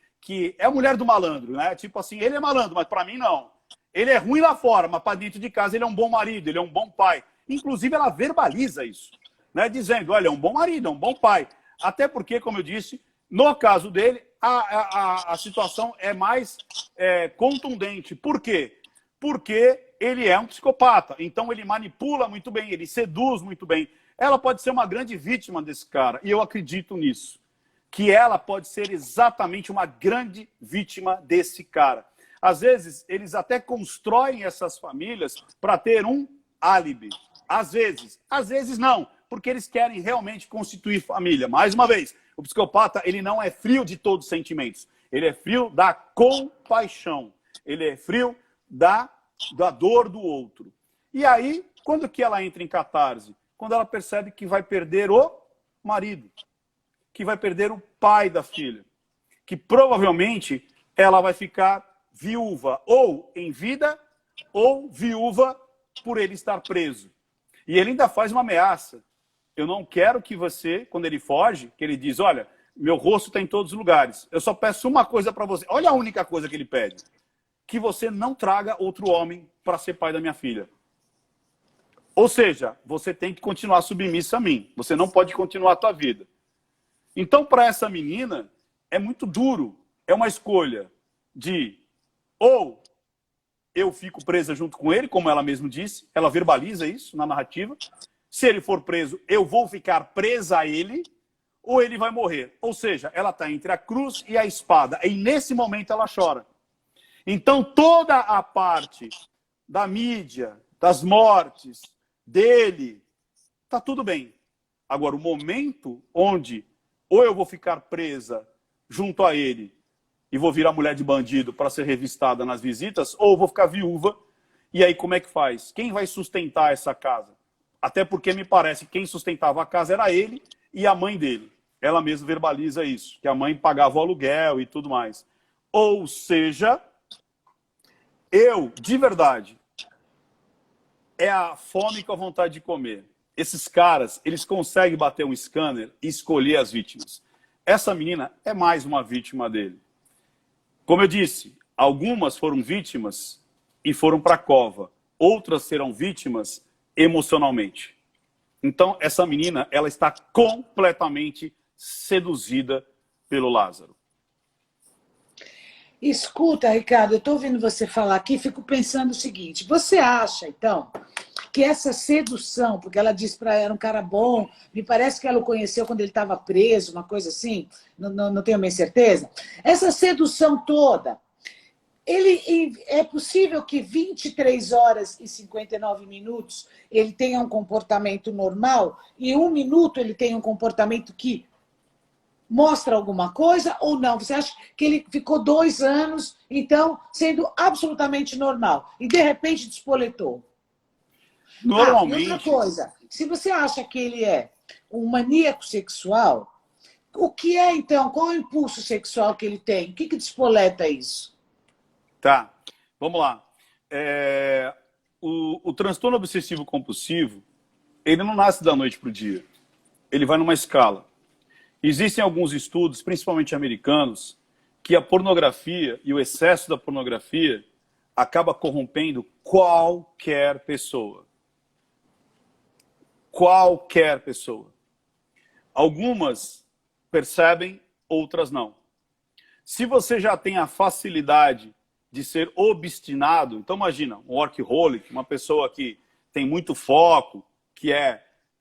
é a mulher do malandro, né? Tipo assim, ele é malandro, mas para mim não. Ele é ruim lá fora, mas para dentro de casa ele é um bom marido, ele é um bom pai. Inclusive ela verbaliza isso, né? Dizendo, olha, é um bom marido, é um bom pai. Até porque, como eu disse, no caso dele, a situação é mais contundente. Por quê? Porque ele é um psicopata. Então ele manipula muito bem, ele seduz muito bem. Ela pode ser uma grande vítima desse cara, e eu acredito nisso. Que ela pode ser exatamente uma grande vítima desse cara. Às vezes, eles até constroem essas famílias para ter um álibi. Às vezes não, porque eles querem realmente constituir família. Mais uma vez, o psicopata ele não é frio de todos os sentimentos. Ele é frio da compaixão. Ele é frio da dor do outro. E aí, quando que ela entra em catarse? Quando ela percebe que vai perder o marido, que vai perder o pai da filha, que provavelmente ela vai ficar viúva, ou em vida, ou viúva por ele estar preso. E ele ainda faz uma ameaça. Eu não quero que você, quando ele foge, que ele diz, olha, meu rosto está em todos os lugares. Eu só peço uma coisa para você. Olha a única coisa que ele pede. Que você não traga outro homem para ser pai da minha filha. Ou seja, você tem que continuar submissa a mim. Você não pode continuar a tua vida. Então, para essa menina, é muito duro. É uma escolha de ou eu fico presa junto com ele, como ela mesma disse, ela verbaliza isso na narrativa. Se ele for preso, eu vou ficar presa a ele, ou ele vai morrer. Ou seja, ela está entre a cruz e a espada. E nesse momento ela chora. Então, toda a parte da mídia, das mortes, dele, tá tudo bem. Agora, o momento onde ou eu vou ficar presa junto a ele e vou virar mulher de bandido para ser revistada nas visitas, ou eu vou ficar viúva, e aí como é que faz? Quem vai sustentar essa casa? Até porque me parece que quem sustentava a casa era ele e a mãe dele. Ela mesma verbaliza isso, que a mãe pagava o aluguel e tudo mais. Ou seja, eu, de verdade, é a fome com a vontade de comer. Esses caras, eles conseguem bater um scanner e escolher as vítimas. Essa menina é mais uma vítima dele. Como eu disse, algumas foram vítimas e foram para a cova. Outras serão vítimas emocionalmente. Então, essa menina, ela está completamente seduzida pelo Lázaro. Escuta, Ricardo, eu estou ouvindo você falar aqui e fico pensando o seguinte, você acha, então, que essa sedução, porque ela disse para ela, era um cara bom, me parece que ela o conheceu quando ele estava preso, uma coisa assim, não tenho bem certeza, essa sedução toda, é possível que 23 horas e 59 minutos ele tenha um comportamento normal e 1 minuto ele tenha um comportamento que mostra alguma coisa ou não? Você acha que ele ficou 2 anos, então, sendo absolutamente normal e de repente despoletou? Normalmente... E outra coisa, se você acha que ele é um maníaco sexual, o que é então? Qual é o impulso sexual que ele tem? O que despoleta isso? Tá, vamos lá. O transtorno obsessivo compulsivo, ele não nasce da noite para o dia. Ele vai numa escala. Existem alguns estudos, principalmente americanos, que a pornografia e o excesso da pornografia acaba corrompendo qualquer pessoa. Qualquer pessoa. Algumas percebem, outras não. Se você já tem a facilidade de ser obstinado, então imagina, um workaholic, uma pessoa que tem muito foco, que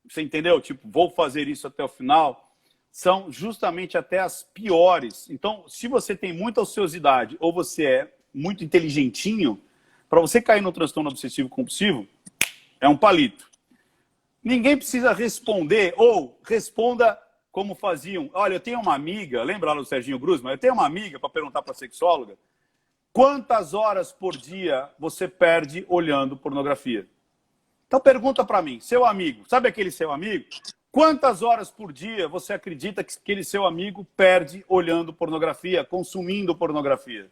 você entendeu? Tipo, vou fazer isso até o final, são justamente até as piores. Então, se você tem muita ociosidade ou você é muito inteligentinho, para você cair no transtorno obsessivo compulsivo, é um palito. Ninguém precisa responder, ou responda como faziam. Olha, eu tenho uma amiga, lembra lá do Serginho Grusman? Eu tenho uma amiga para perguntar para a sexóloga, quantas horas por dia você perde olhando pornografia? Então pergunta para mim, seu amigo, sabe aquele seu amigo? Quantas horas por dia você acredita que aquele seu amigo perde olhando pornografia, consumindo pornografia?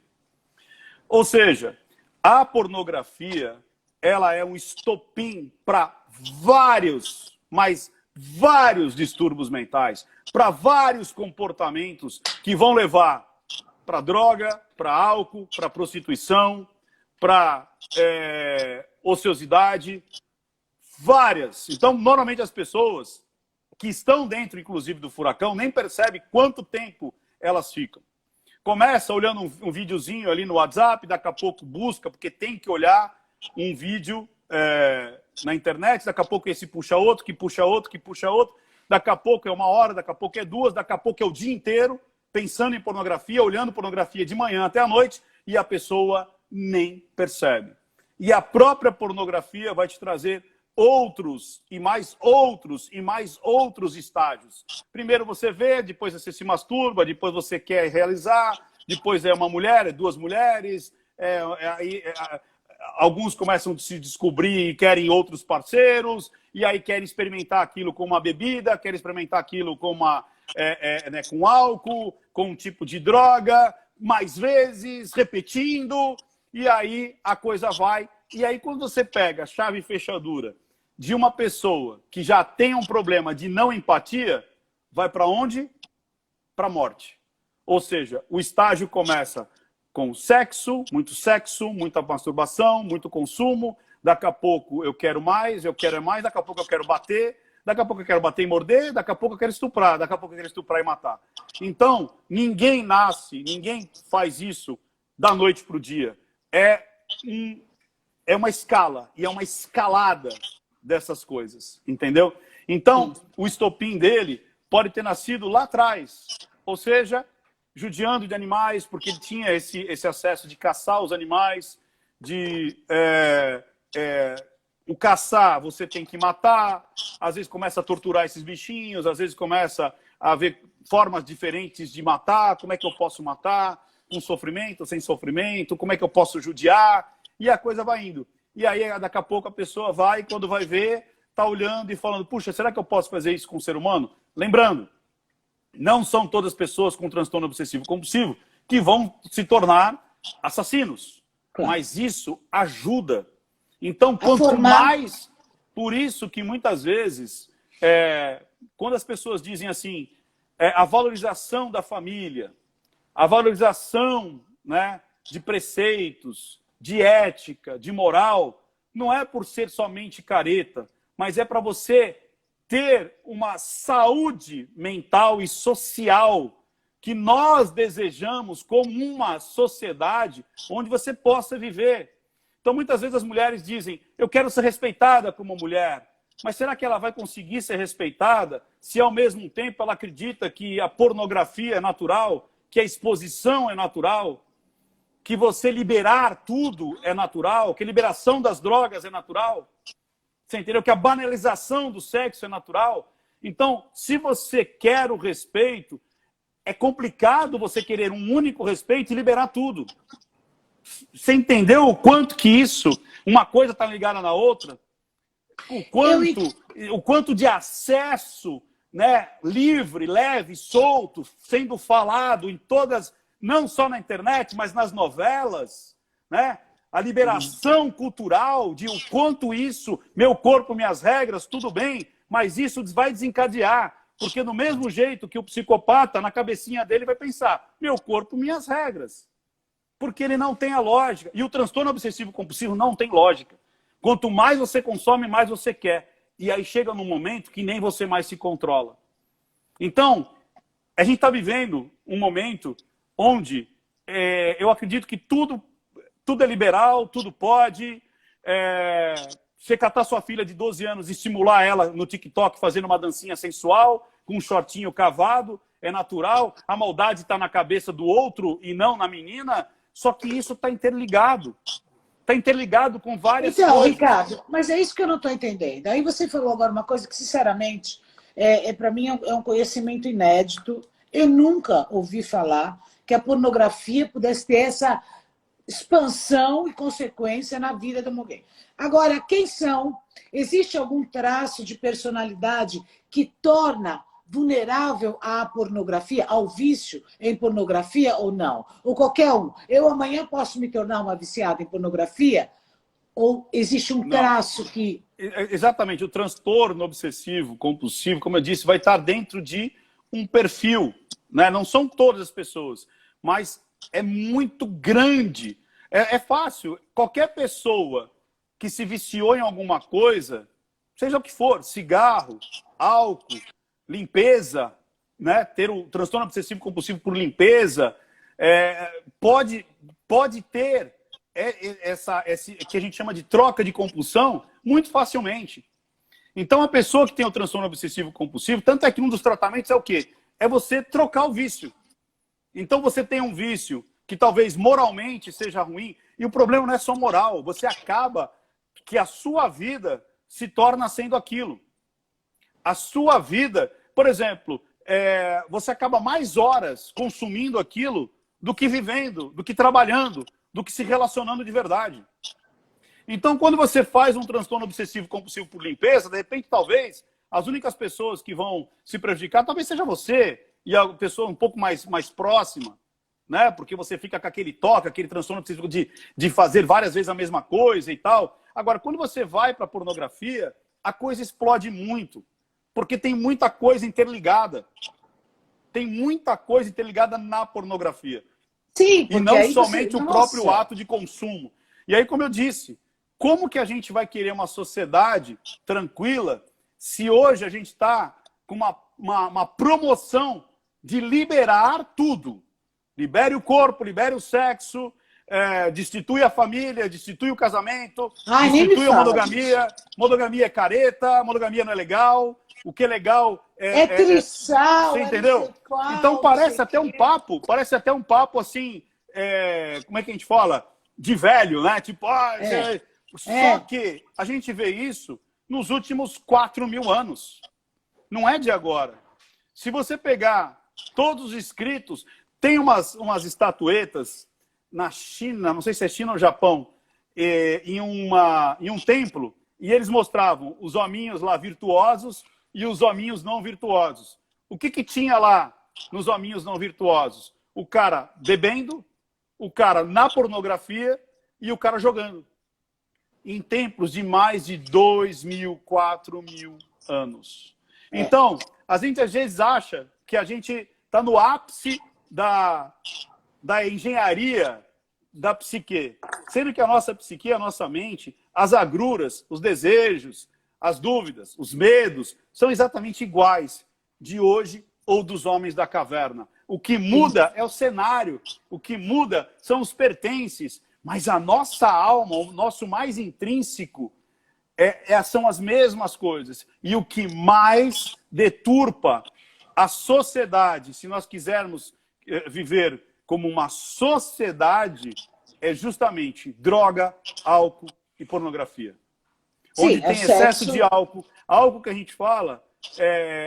Ou seja, a pornografia, ela é um estopim para vários, mas vários distúrbios mentais, para vários comportamentos que vão levar para droga, para álcool, para prostituição, para ociosidade, várias. Então, normalmente as pessoas que estão dentro, inclusive, do furacão, nem percebem quanto tempo elas ficam. Começa olhando um videozinho ali no WhatsApp, daqui a pouco busca, porque tem que olhar um vídeo na internet, daqui a pouco esse puxa outro, que puxa outro, que puxa outro, daqui a pouco é 1 hora, daqui a pouco é 2, daqui a pouco é o dia inteiro, pensando em pornografia, olhando pornografia de manhã até a noite, e a pessoa nem percebe. E a própria pornografia vai te trazer outros e mais outros e mais outros estágios. Primeiro você vê, depois você se masturba, depois você quer realizar, depois é uma mulher, é 2 mulheres, alguns começam a se descobrir e querem outros parceiros, e aí querem experimentar aquilo com uma bebida, querem experimentar aquilo com com álcool, com um tipo de droga, mais vezes, repetindo, e aí a coisa vai. E aí quando você pega a chave e fechadura de uma pessoa que já tem um problema de não empatia, vai para onde? Para a morte. Ou seja, o estágio começa com sexo, muita masturbação, muito consumo, daqui a pouco eu quero mais, daqui a pouco eu quero bater, daqui a pouco eu quero bater e morder, daqui a pouco eu quero estuprar, daqui a pouco eu quero estuprar e matar. Então, ninguém nasce, ninguém faz isso da noite para o dia. É uma escala, e é uma escalada dessas coisas, entendeu? Então, o estopim dele pode ter nascido lá atrás, ou seja, judiando de animais, porque ele tinha esse acesso de caçar os animais, o caçar você tem que matar, às vezes começa a torturar esses bichinhos, às vezes começa a haver formas diferentes de matar, como é que eu posso matar, com sofrimento, sem sofrimento, como é que eu posso judiar, e a coisa vai indo. E aí, daqui a pouco, a pessoa vai, quando vai ver, está olhando e falando, puxa, será que eu posso fazer isso com o ser humano? Lembrando, não são todas as pessoas com transtorno obsessivo-compulsivo que vão se tornar assassinos. Claro. Mas isso ajuda. Então, quanto mais... Por isso que, muitas vezes, quando as pessoas dizem assim, a valorização da família, a valorização, né, de preceitos, de ética, de moral, não é por ser somente careta, mas é para você ter uma saúde mental e social que nós desejamos como uma sociedade onde você possa viver. Então, muitas vezes as mulheres dizem, eu quero ser respeitada como mulher, mas será que ela vai conseguir ser respeitada se ao mesmo tempo ela acredita que a pornografia é natural, que a exposição é natural, que você liberar tudo é natural, que a liberação das drogas é natural? Você entendeu? Que a banalização do sexo é natural? Então, se você quer o respeito, é complicado você querer um único respeito e liberar tudo. Você entendeu o quanto que isso, uma coisa está ligada na outra? O quanto de acesso, né, livre, leve, solto, sendo falado em todas, não só na internet, mas nas novelas, né? A liberação cultural de o quanto isso, meu corpo, minhas regras, tudo bem, mas isso vai desencadear. Porque do mesmo jeito que o psicopata, na cabecinha dele, vai pensar, meu corpo, minhas regras. Porque ele não tem a lógica. E o transtorno obsessivo-compulsivo não tem lógica. Quanto mais você consome, mais você quer. E aí chega num momento que nem você mais se controla. Então, a gente está vivendo um momento onde eu acredito que tudo é liberal, tudo pode. Você catar sua filha de 12 anos e estimular ela no TikTok fazendo uma dancinha sensual, com um shortinho cavado, é natural. A maldade está na cabeça do outro e não na menina. Só que isso está interligado. Está interligado com várias coisas. Então, Ricardo, mas é isso que eu não estou entendendo. Aí você falou agora uma coisa que, sinceramente, para mim é um conhecimento inédito. Eu nunca ouvi falar que a pornografia pudesse ter essa expansão e consequência na vida de alguém. Agora, quem são? Existe algum traço de personalidade que torna vulnerável à pornografia, ao vício em pornografia ou não? Ou qualquer um? Eu amanhã posso me tornar uma viciada em pornografia? Ou existe um Não. traço que... Exatamente, o transtorno obsessivo compulsivo, como eu disse, vai estar dentro de um perfil, né? Não são todas as pessoas, mas é muito grande. É fácil, qualquer pessoa que se viciou em alguma coisa, seja o que for, cigarro, álcool, limpeza, né? Ter o transtorno obsessivo compulsivo por limpeza, pode ter esse que a gente chama de troca de compulsão muito facilmente. Então, a pessoa que tem o transtorno obsessivo compulsivo, tanto é que um dos tratamentos é o quê? É você trocar o vício. Então, você tem um vício que talvez moralmente seja ruim, e o problema não é só moral, você acaba que a sua vida se torna sendo aquilo. A sua vida, por exemplo, você acaba mais horas consumindo aquilo do que vivendo, do que trabalhando, do que se relacionando de verdade. Então, quando você faz um transtorno obsessivo compulsivo por limpeza, de repente, talvez, as únicas pessoas que vão se prejudicar, talvez seja você e a pessoa um pouco mais próxima, né? Porque você fica com aquele toque, aquele transtorno obsessivo de fazer várias vezes a mesma coisa e tal. Agora, quando você vai para a pornografia, a coisa explode muito, porque tem muita coisa interligada. Tem muita coisa interligada na pornografia. Sim, E porque não aí somente você... o próprio Nossa! ato de consumo. E aí, como eu disse, como que a gente vai querer uma sociedade tranquila se hoje a gente está com uma promoção de liberar tudo? Libere o corpo, libere o sexo, destitui a família, destitui o casamento, Ai, nem me destitui a fala disso. monogamia. Monogamia é careta, monogamia não é legal. O que é legal É você trissal, é não sei entendeu? Então qual, não sei parece o até um quê. papo, assim, como é que a gente fala? De velho, né? Tipo, É, só é. que a gente vê isso nos últimos 4.000 anos. Não é de agora. Se você pegar todos os escritos, tem umas estatuetas na China, não sei se é China ou Japão, em um templo, e eles mostravam os hominhos lá virtuosos e os hominhos não virtuosos. O que tinha lá nos hominhos não virtuosos? O cara bebendo, o cara na pornografia e o cara jogando. Em templos de mais de 2.000, 4.000 anos. Então, a gente às vezes acha que a gente está no ápice da engenharia da psique. Sendo que a nossa psique, a nossa mente, as agruras, os desejos, as dúvidas, os medos, são exatamente iguais de hoje ou dos homens da caverna. O que muda é o cenário, o que muda são os pertences, mas a nossa alma, o nosso mais intrínseco, são as mesmas coisas. E o que mais deturpa a sociedade, se nós quisermos viver como uma sociedade, é justamente droga, álcool e pornografia. Sim, Onde é tem excesso de sexo. álcool que a gente fala,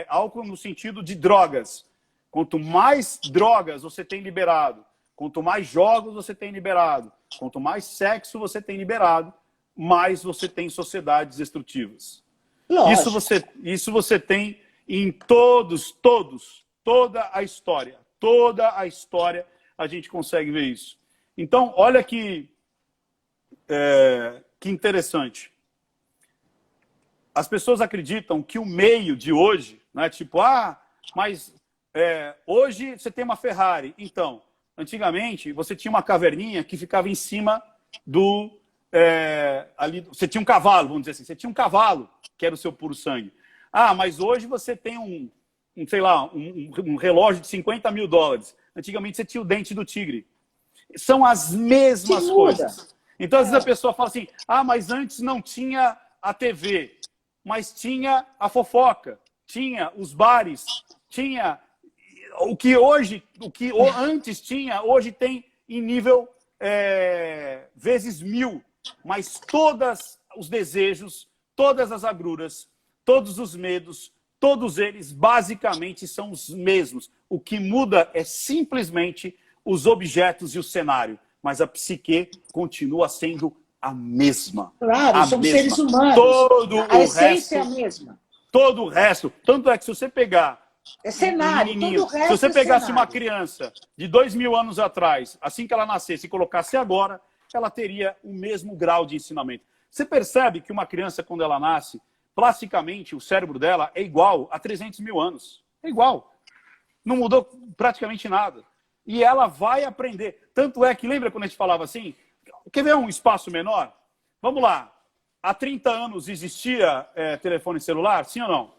álcool no sentido de drogas. Quanto mais drogas você tem liberado, quanto mais jogos você tem liberado, quanto mais sexo você tem liberado, mais você tem sociedades destrutivas. Lógico. Isso você tem em toda a história. Toda a história a gente consegue ver isso. Então, olha que interessante. As pessoas acreditam que o meio de hoje, né, tipo, mas hoje você tem uma Ferrari. Então, antigamente, você tinha uma caverninha que ficava em cima do... ali, você tinha um cavalo, vamos dizer assim. Você tinha um cavalo, que era o seu puro sangue. Mas hoje você tem sei lá, um relógio de $50.000. Antigamente você tinha o dente do tigre. São as Que mesmas muda. coisas. Então, às vezes a pessoa fala assim, mas antes não tinha a TV, mas tinha a fofoca, tinha os bares, tinha o que antes tinha, hoje tem em nível vezes 1000. Mas todos os desejos, todas as agruras, todos os medos, todos eles basicamente são os mesmos. O que muda é simplesmente os objetos e o cenário. mas a psique continua sendo a mesma. Claro, a somos mesma. seres humanos. Todo A o essência resto, é a mesma. todo o resto. Tanto é que se você pegar É cenário, menininho, todo o resto se você é pegasse uma cenário. criança de 2000 anos atrás, assim que ela nascesse e colocasse agora, ela teria o mesmo grau de ensinamento. Você percebe que uma criança, quando ela nasce, plasticamente, o cérebro dela é igual a 300 mil anos. É igual. Não mudou praticamente nada. E ela vai aprender. Tanto é que, lembra quando a gente falava assim? Quer ver um espaço menor? Vamos lá. Há 30 anos existia telefone celular? Sim ou não?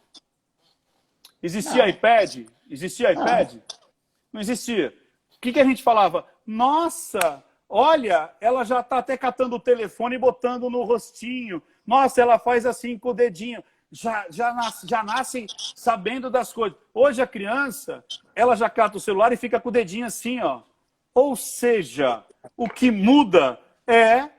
Existia Não. iPad? Existia Não. iPad? Não existia. O que a gente falava? Nossa, olha, ela já está até catando o telefone e botando no rostinho. Nossa, ela faz assim com o dedinho. Já nasce sabendo das coisas. Hoje a criança, ela já cata o celular e fica com o dedinho assim, ó. Ou seja, o que muda é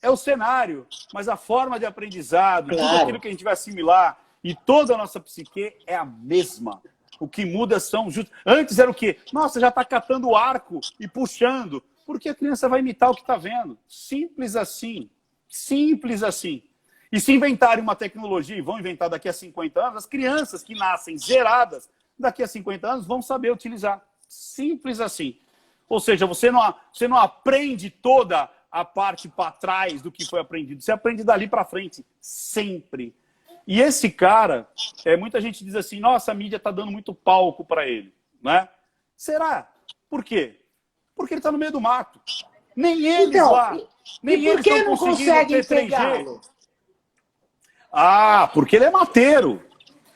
o cenário, mas a forma de aprendizado, Claro. tudo aquilo que a gente vai assimilar e toda a nossa psique é a mesma. O que muda são... Antes era o quê? Nossa, já está catando o arco e puxando. Porque a criança vai imitar o que está vendo. Simples assim. Simples assim. E se inventarem uma tecnologia, e vão inventar daqui a 50 anos, as crianças que nascem zeradas daqui a 50 anos vão saber utilizar. Simples assim. Ou seja, você não aprende toda a parte para trás do que foi aprendido. Você aprende dali para frente. Sempre. E esse cara, muita gente diz assim, nossa, a mídia está dando muito palco para ele. Né? Será? Por quê? Porque ele está no meio do mato. Nem eles Então, lá, nem e por eles que estão não conseguindo conseguem ter 3G. pegá-lo? Ah, porque ele é mateiro.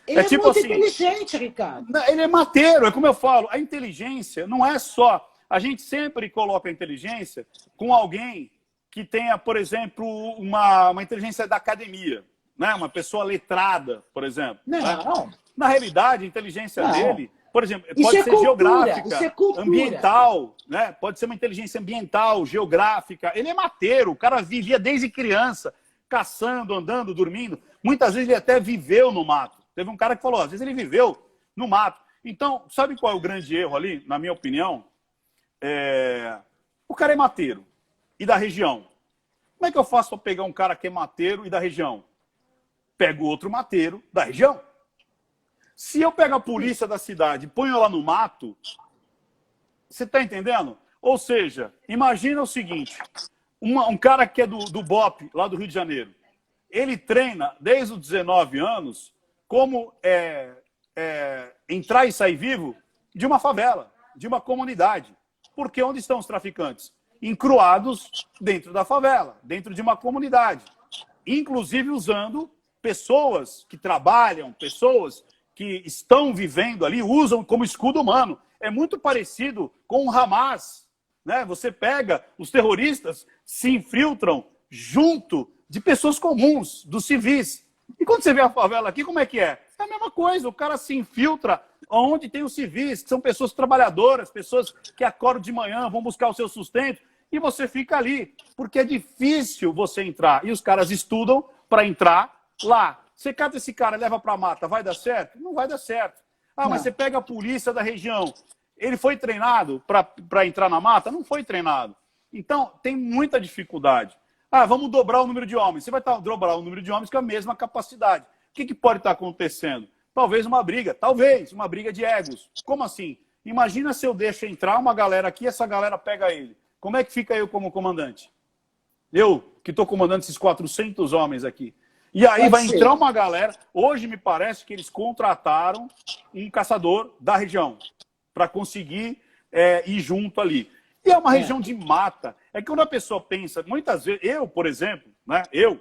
Ele é tipo muito assim, inteligente, Ricardo. ele é mateiro, é como eu falo, a inteligência não é só... A gente sempre coloca a inteligência com alguém que tenha, por exemplo, uma inteligência da academia, né? Uma pessoa letrada, por exemplo. Não. Né? Na realidade, a inteligência Não. dele, por exemplo, Isso pode é ser cultura, geográfica, isso é cultura. ambiental, né? Pode ser uma inteligência ambiental, geográfica. Ele é mateiro, o cara vivia desde criança, caçando, andando, dormindo. Muitas vezes ele até viveu no mato. Teve um cara que falou, às vezes ele viveu no mato. Então, sabe qual é o grande erro ali, na minha opinião? O cara é mateiro e da região. Como é que eu faço para pegar um cara que é mateiro e da região? Pego outro mateiro da região. Se eu pego a polícia da cidade e ponho ela no mato, você está entendendo? Ou seja, imagina o seguinte, um cara que é do BOP, lá do Rio de Janeiro, ele treina desde os 19 anos como entrar e sair vivo de uma favela, de uma comunidade. Porque onde estão os traficantes? Encruados dentro da favela, dentro de uma comunidade. Inclusive usando pessoas que trabalham, pessoas que estão vivendo ali, usam como escudo humano. É muito parecido com o Hamas. Né? Você pega, os terroristas se infiltram junto de pessoas comuns, dos civis. E quando você vê a favela aqui, como é que é? É a mesma coisa, o cara se infiltra onde tem os civis, que são pessoas trabalhadoras, pessoas que acordam de manhã, vão buscar o seu sustento, e você fica ali, porque é difícil você entrar. E os caras estudam para entrar lá. Você cata esse cara e leva para a mata, vai dar certo? Não vai dar certo. Ah, mas você pega a polícia da região, ele foi treinado para entrar na mata? Não foi treinado. Então, tem muita dificuldade. Ah, vamos dobrar o número de homens. Você vai dobrar o número de homens com a mesma capacidade. O que pode estar acontecendo? Talvez uma briga de egos. Como assim? Imagina se eu deixo entrar uma galera aqui e essa galera pega ele. Como é que fica eu como comandante? Eu, que estou comandando esses 400 homens aqui. E aí vai entrar uma galera. Hoje me parece que eles contrataram um caçador da região para conseguir ir junto ali. E é uma região de mata. É que quando a pessoa pensa, muitas vezes, eu, por exemplo, né, eu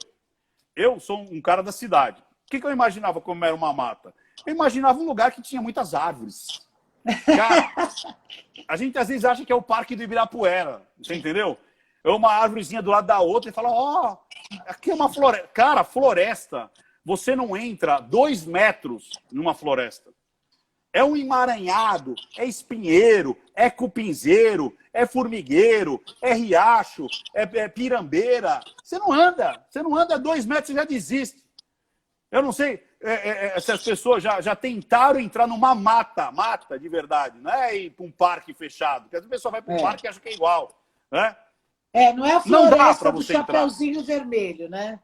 sou um cara da cidade. O que eu imaginava como era uma mata? Eu imaginava um lugar que tinha muitas árvores. Cara, a gente às vezes acha que é o Parque do Ibirapuera, você entendeu? É uma árvorezinha do lado da outra e fala, ó, aqui é uma floresta. Cara, floresta, você não entra 2 metros numa floresta. É um emaranhado, é espinheiro, é cupinzeiro, é formigueiro, é riacho, é pirambeira. Você não anda 2 metros e já desiste. Eu não sei se as pessoas já tentaram entrar numa mata de verdade, não é ir para um parque fechado, porque a pessoa vai para um parque e acha que é igual. Né? É, não é a Não dá floresta para do você entrar. Chapeuzinho Vermelho, né?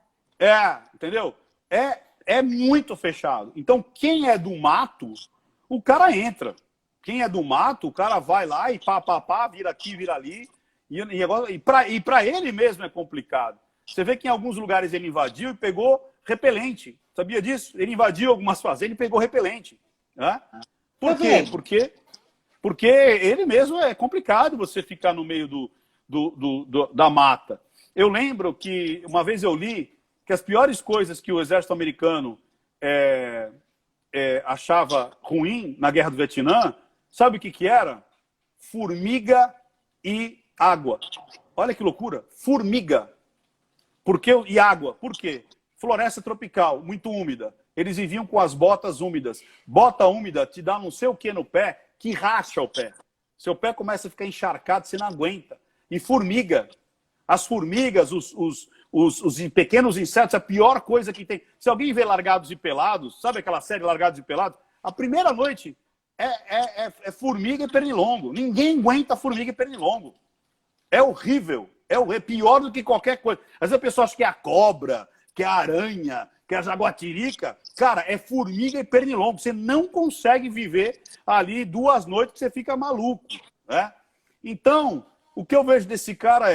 Entendeu? É muito fechado. Então, quem é do mato, o cara entra. Quem é do mato, o cara vai lá e pá, vira aqui, vira ali. E para ele mesmo é complicado. Você vê que em alguns lugares ele invadiu e pegou repelente. Sabia disso? Ele invadiu algumas fazendas e pegou repelente. Né? Por quê? vendo? Porque ele mesmo é complicado você ficar no meio da mata. Eu lembro que uma vez eu li que as piores coisas que o exército americano achava ruim na Guerra do Vietnã, sabe o que era? Formiga e água. Olha que loucura. Formiga. E água. Por quê? Floresta tropical, muito úmida. Eles viviam com as botas úmidas. Bota úmida te dá não sei o que no pé, que racha o pé. Seu pé começa a ficar encharcado, você não aguenta. E formiga. As formigas, os pequenos insetos, a pior coisa que tem. Se alguém vê Largados e Pelados, sabe aquela série Largados e Pelados? A primeira noite é formiga e pernilongo. Ninguém aguenta formiga e pernilongo. É horrível. É pior do que qualquer coisa. Às vezes a pessoa acha que é a cobra, que é a aranha, que é a jaguatirica. Cara, é formiga e pernilongo. Você não consegue viver ali 2 noites que você fica maluco. Né? Então, o que eu vejo desse cara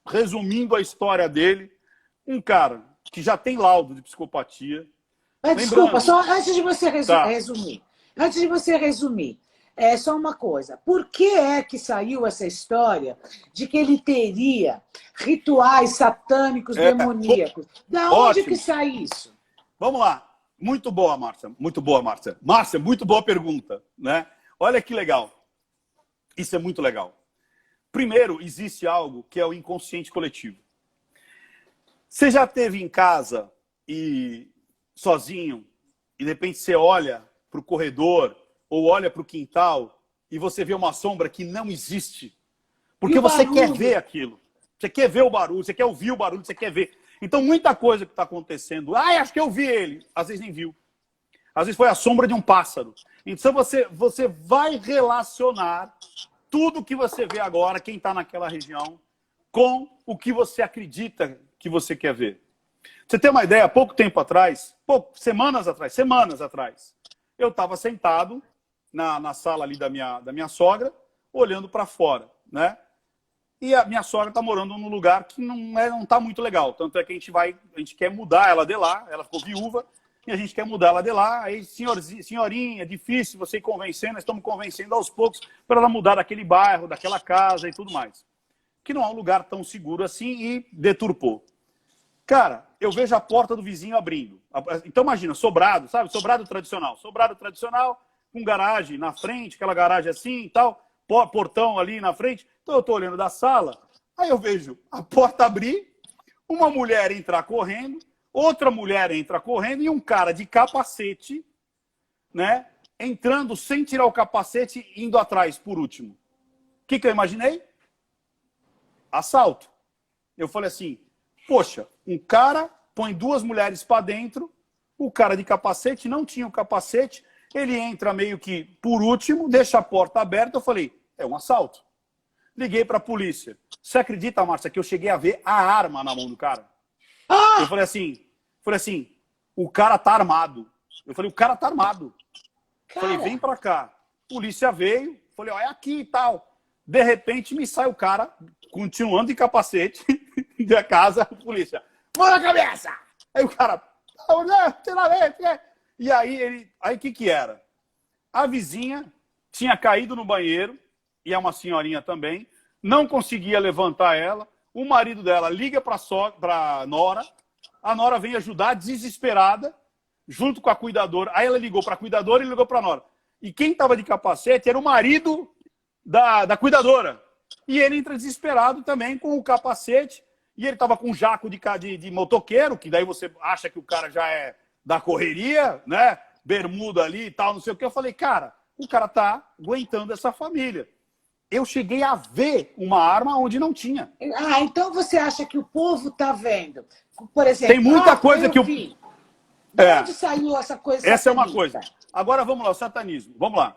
resumindo a história dele, um cara que já tem laudo de psicopatia. Mas desculpa, Lembrando, só antes de você tá. resumir. Antes de você resumir, é só uma coisa. Por que é que saiu essa história de que ele teria rituais satânicos, demoníacos? Da onde Ótimo. que sai isso? Vamos lá. Muito boa, Márcia. Muito boa, Márcia. Márcia, muito boa pergunta. Né? Olha que legal. Isso é muito legal. Primeiro, existe algo que é o inconsciente coletivo. Você já esteve em casa e sozinho, e de repente você olha para o corredor ou olha para o quintal e você vê uma sombra que não existe. Porque você quer ver aquilo. Você quer ver o barulho, você quer ouvir o barulho, você quer ver. Então, muita coisa que está acontecendo. Acho que eu vi ele. Às vezes nem viu. Às vezes foi a sombra de um pássaro. Então, você vai relacionar tudo que você vê agora, quem está naquela região, com o que você acredita que você quer ver. Você tem uma ideia, pouco tempo atrás, semanas atrás, eu estava sentado na sala ali da minha sogra, olhando para fora, né? E a minha sogra está morando num lugar que não está muito legal. Tanto é que a gente quer mudar ela de lá, ela ficou viúva, e a gente quer mudar ela de lá. Aí, senhorinha, é difícil você ir convencendo, nós estamos convencendo aos poucos para ela mudar daquele bairro, daquela casa e tudo mais. Que não é um lugar tão seguro assim e deturpou. Cara, eu vejo a porta do vizinho abrindo. Então imagina, sobrado, sabe? Sobrado tradicional, com garagem na frente, aquela garagem assim e tal, portão ali na frente. Então eu estou olhando da sala, aí eu vejo a porta abrir, uma mulher entrar correndo, outra mulher entra correndo e um cara de capacete, né, entrando sem tirar o capacete e indo atrás por último. O que eu imaginei? Assalto. Eu falei assim, poxa, um cara põe 2 mulheres para dentro, o cara de capacete não tinha o capacete, ele entra meio que por último, deixa a porta aberta. Eu falei, é um assalto. Liguei para a polícia. Você acredita, Márcia, que eu cheguei a ver a arma na mão do cara? Eu falei assim, o cara tá armado. Eu falei, o cara tá armado. Cara. Falei, vem para cá. Polícia veio, falei, ó, é aqui e tal. De repente me sai o cara, continuando de capacete, da casa, a polícia. Mão na cabeça! Aí o cara, e aí o que era? A vizinha tinha caído no banheiro, e é uma senhorinha também, não conseguia levantar ela, o marido dela liga para Nora, a Nora vem ajudar, desesperada, junto com a cuidadora, aí ela ligou para a cuidadora e ligou para a Nora. E quem estava de capacete era o marido da cuidadora. E ele entra desesperado também com o capacete, e ele estava com um jaco de motoqueiro, que daí você acha que o cara já é da correria, né? Bermuda ali e tal, não sei o que. Eu falei, cara, o cara tá aguentando essa família. Eu cheguei a ver uma arma onde não tinha. Então você acha que o povo tá vendo? Por exemplo, tem muita coisa que vi. De onde saiu essa coisa? Essa satanista? É uma coisa. Agora vamos lá, o satanismo. Vamos lá.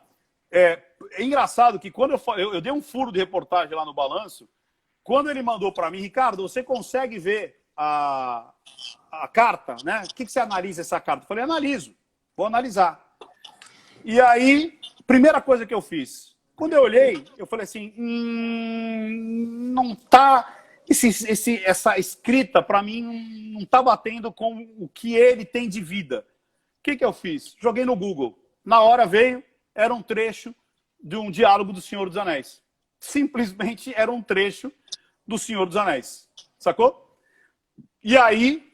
É engraçado que quando eu dei um furo de reportagem lá no Balanço, Quando ele mandou para mim, Ricardo, você consegue ver a carta, né? O que você analisa essa carta? Eu falei, analiso, vou analisar. E aí, primeira coisa que eu fiz, quando eu olhei, eu falei assim, não tá... essa escrita, para mim, não tá batendo com o que ele tem de vida. O que eu fiz? Joguei no Google. Na hora veio, era um trecho de um diálogo do Senhor dos Anéis. Simplesmente era um trecho do Senhor dos Anéis. Sacou? E aí,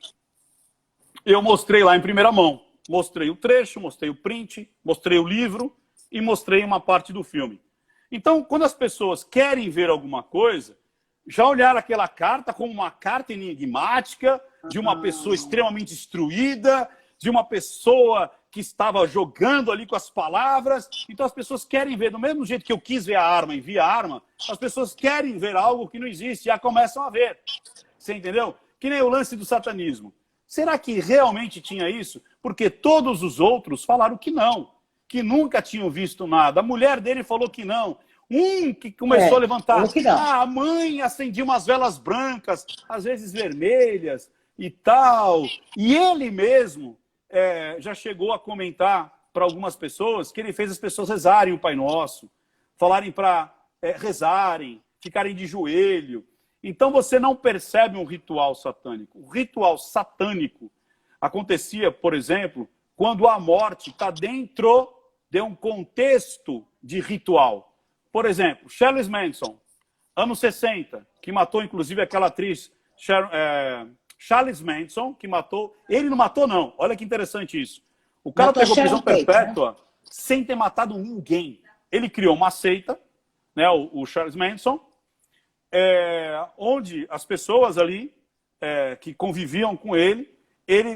eu mostrei lá em primeira mão. Mostrei o trecho, mostrei o print, mostrei o livro e mostrei uma parte do filme. Então, quando as pessoas querem ver alguma coisa, já olharam aquela carta como uma carta enigmática de uma pessoa extremamente instruída, de uma pessoa que estava jogando ali com as palavras. Então, as pessoas querem ver, do mesmo jeito que eu quis ver a arma e vi a arma, as pessoas querem ver algo que não existe, já começam a ver. Você entendeu? Que nem o lance do satanismo. Será que realmente tinha isso? Porque todos os outros falaram que não, que nunca tinham visto nada. A mulher dele falou que não. Um que começou a levantar. A mãe acendia umas velas brancas, às vezes vermelhas e tal. E ele mesmo já chegou a comentar para algumas pessoas que ele fez as pessoas rezarem o Pai Nosso, falarem para rezarem, ficarem de joelho. Então você não percebe um ritual satânico. O ritual satânico acontecia, por exemplo, quando a morte está dentro de um contexto de ritual. Por exemplo, Charles Manson, anos 60, que matou inclusive aquela atriz Charles Manson, que matou... Ele não matou, não. Olha que interessante isso. O cara pegou prisão perpétua sem ter matado ninguém. Ele criou uma seita, né, o Charles Manson, onde as pessoas ali que conviviam com ele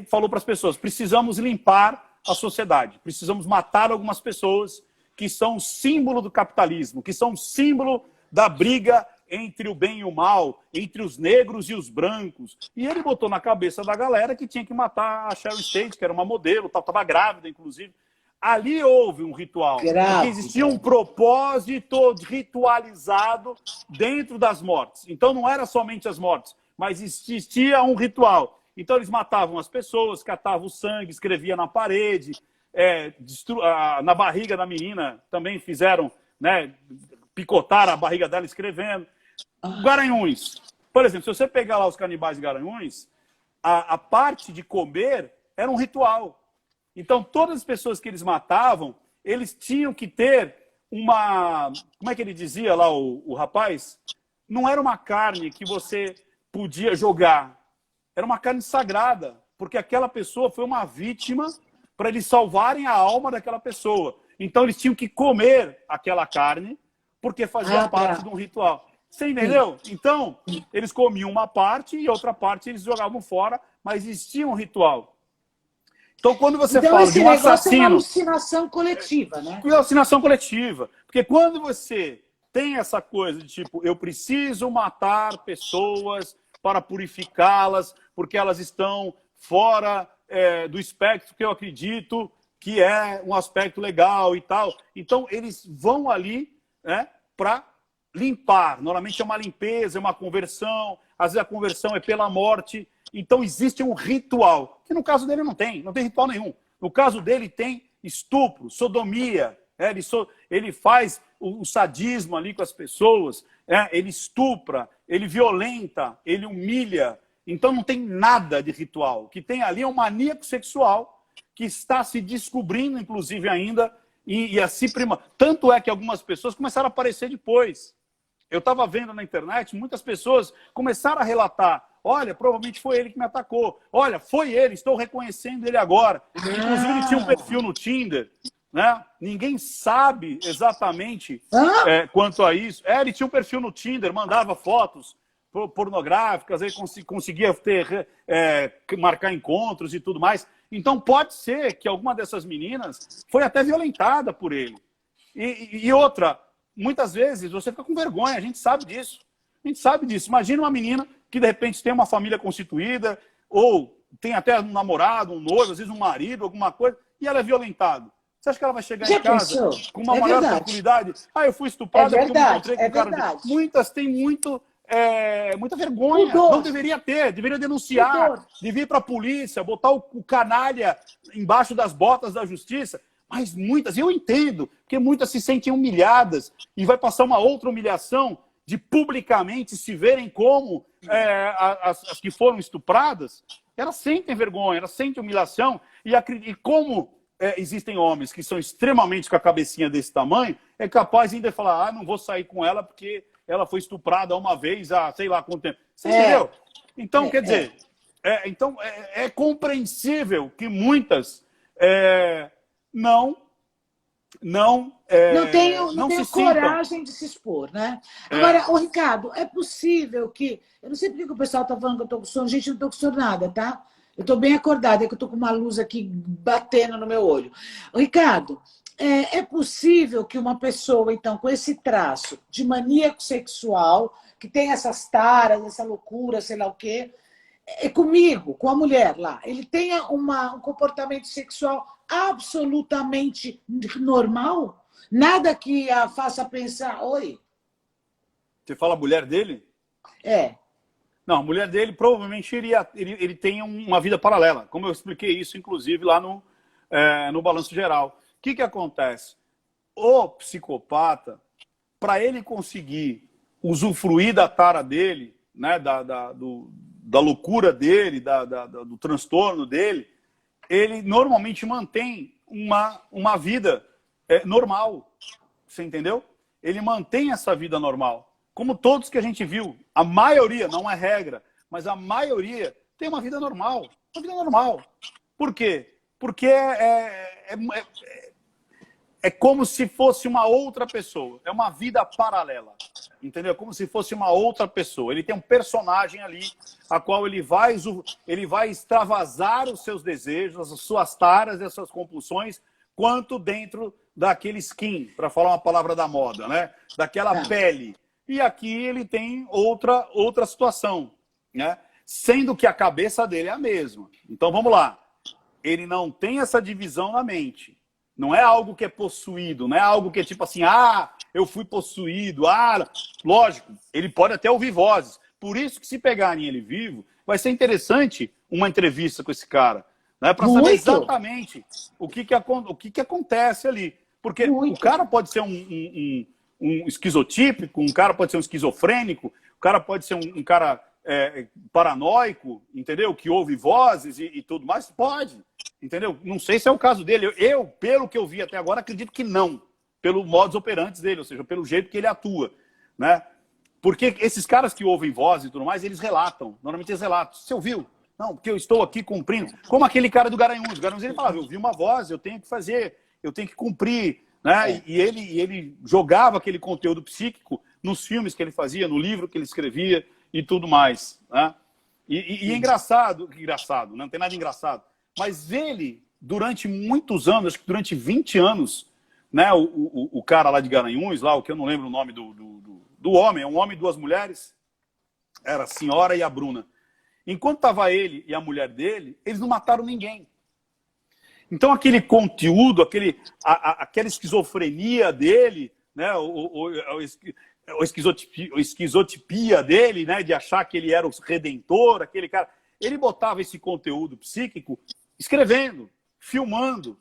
falou para as pessoas, precisamos limpar a sociedade, precisamos matar algumas pessoas que são símbolo do capitalismo, que são símbolo da briga entre o bem e o mal, entre os negros e os brancos. E ele botou na cabeça da galera que tinha que matar a Sharon Tate, que era uma modelo, estava grávida, inclusive. Ali houve um ritual, porque existia um propósito ritualizado dentro das mortes. Então não era somente as mortes, mas existia um ritual. Então eles matavam as pessoas, catavam o sangue, escreviam na parede, na barriga da menina também fizeram, né, picotaram a barriga dela escrevendo. Garanhuns. Por exemplo, se você pegar lá os canibais de Garanhuns, a parte de comer era um ritual. Então, todas as pessoas que eles matavam, eles tinham que ter uma... Como é que ele dizia lá, o rapaz? Não era uma carne que você podia jogar. Era uma carne sagrada, porque aquela pessoa foi uma vítima para eles salvarem a alma daquela pessoa. Então, eles tinham que comer aquela carne, porque fazia parte de um ritual. Você entendeu? Então, eles comiam uma parte e outra parte eles jogavam fora, mas existia um ritual. Então, quando você fala de um assassino... é uma alucinação coletiva, né? É uma alucinação coletiva. Porque quando você tem essa coisa de tipo, eu preciso matar pessoas para purificá-las, porque elas estão fora do espectro que eu acredito que é um aspecto legal e tal. Então, eles vão ali, né, para limpar. Normalmente é uma limpeza, é uma conversão. Às vezes a conversão é pela morte. Então, existe um ritual, que no caso dele não tem ritual nenhum. No caso dele tem estupro, sodomia, ele faz o sadismo ali com as pessoas, ele estupra, ele violenta, ele humilha. Então, não tem nada de ritual. O que tem ali é um maníaco sexual que está se descobrindo, inclusive, ainda, e a se prima. Tanto é que algumas pessoas começaram a aparecer depois. Eu estava vendo na internet, muitas pessoas começaram a relatar. Olha, provavelmente foi ele que me atacou. Olha, foi ele, estou reconhecendo ele agora. Inclusive, ele tinha um perfil no Tinder, né? Ninguém sabe exatamente quanto a isso. Ele tinha um perfil no Tinder, mandava fotos pornográficas, ele conseguia marcar encontros e tudo mais. Então, pode ser que alguma dessas meninas foi até violentada por ele. E outra, muitas vezes você fica com vergonha, a gente sabe disso. A gente sabe disso. Imagina uma menina que, de repente, tem uma família constituída, ou tem até um namorado, um noivo, às vezes um marido, alguma coisa, e ela é violentada. Você acha que ela vai chegar em casa com uma maior tranquilidade? Eu fui estuprada porque eu me encontrei com um cara... Muitas têm muito muita vergonha. Pudor. Não deveria ter, deveria denunciar, Pudor. devia ir para a polícia, botar o canalha embaixo das botas da justiça. Mas muitas, eu entendo, porque muitas se sentem humilhadas e vai passar uma outra humilhação de publicamente se verem como as que foram estupradas, elas sentem vergonha, elas sentem humilhação e como existem homens que são extremamente com a cabecinha desse tamanho, é capaz ainda de falar, não vou sair com ela porque ela foi estuprada uma vez há sei lá quanto tempo. Você entendeu? Então, quer dizer, é compreensível que muitas não tenho coragem de se expor, né? Agora, Ricardo, é possível que... Eu não sei porque que o pessoal está falando que eu estou com sono. Gente, eu não estou com sono nada, tá? Eu estou bem acordada, é que eu estou com uma luz aqui batendo no meu olho. Ricardo, é possível que uma pessoa, então, com esse traço de maníaco sexual, que tem essas taras, essa loucura, sei lá o quê, comigo, com a mulher lá, ele tenha um comportamento sexual absolutamente normal? Nada que a faça pensar, oi. Você fala a mulher dele? Não, a mulher dele provavelmente ele tem uma vida paralela, como eu expliquei isso, inclusive, lá no Balanço Geral. O que acontece? O psicopata, para ele conseguir usufruir da tara dele, né, da loucura dele, do transtorno dele, ele normalmente mantém uma vida normal. Você entendeu? Ele mantém essa vida normal. Como todos que a gente viu, a maioria, não é regra, mas a maioria tem uma vida normal. Uma vida normal. Por quê? Porque é como se fosse uma outra pessoa. É uma vida paralela. Entendeu? Como se fosse uma outra pessoa. Ele tem um personagem ali, a qual ele vai extravasar os seus desejos, as suas taras e as suas compulsões, quanto dentro daquele skin, para falar uma palavra da moda, né? Daquela pele. E aqui ele tem outra situação, né? Sendo que a cabeça dele é a mesma. Então vamos lá. Ele não tem essa divisão na mente. Não é algo que é possuído, não é algo que é tipo assim, eu fui possuído, lógico, ele pode até ouvir vozes. Por isso que se pegarem ele vivo, vai ser interessante uma entrevista com esse cara, né, para saber exatamente o que acontece ali. Porque o cara pode ser um esquizotípico, um cara pode ser um esquizofrênico, o cara pode ser um cara paranoico, entendeu? Que ouve vozes e tudo mais, pode, entendeu? Não sei se é o caso dele. Eu, pelo que eu vi até agora, acredito que não, pelo modus operandi dele, ou seja, pelo jeito que ele atua, né? Porque esses caras que ouvem vozes e tudo mais, eles relatam, normalmente eles relatam. Você ouviu? Não, porque eu estou aqui cumprindo. Como aquele cara do Garanhuns. O Garanhuns, ele falava, eu vi uma voz, eu tenho que fazer, eu tenho que cumprir, né? E ele jogava aquele conteúdo psíquico nos filmes que ele fazia, no livro que ele escrevia e tudo mais, né? E é engraçado, não tem nada engraçado, mas ele, durante muitos anos, acho que durante 20 anos, né, o cara lá de Garanhuns, lá, o que eu não lembro o nome do homem, é um homem e duas mulheres, era a senhora e a Bruna. Enquanto estava ele e a mulher dele, eles não mataram ninguém. Então aquele conteúdo, aquela esquizofrenia dele, né, a esquizotipia dele, né, de achar que ele era o redentor, aquele cara, ele botava esse conteúdo psíquico escrevendo, filmando.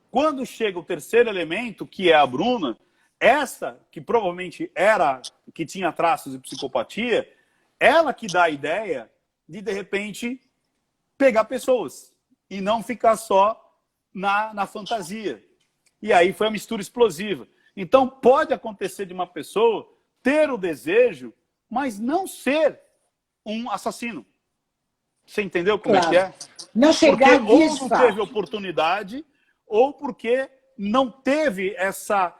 Quando chega o terceiro elemento, que é a Bruna, essa que provavelmente que tinha traços de psicopatia, ela que dá a ideia de repente, pegar pessoas e não ficar só na fantasia. E aí foi a mistura explosiva. Então, pode acontecer de uma pessoa ter o desejo, mas não ser um assassino. Você entendeu como é que é? Não chegar porque ou não teve oportunidade, ou porque não teve essa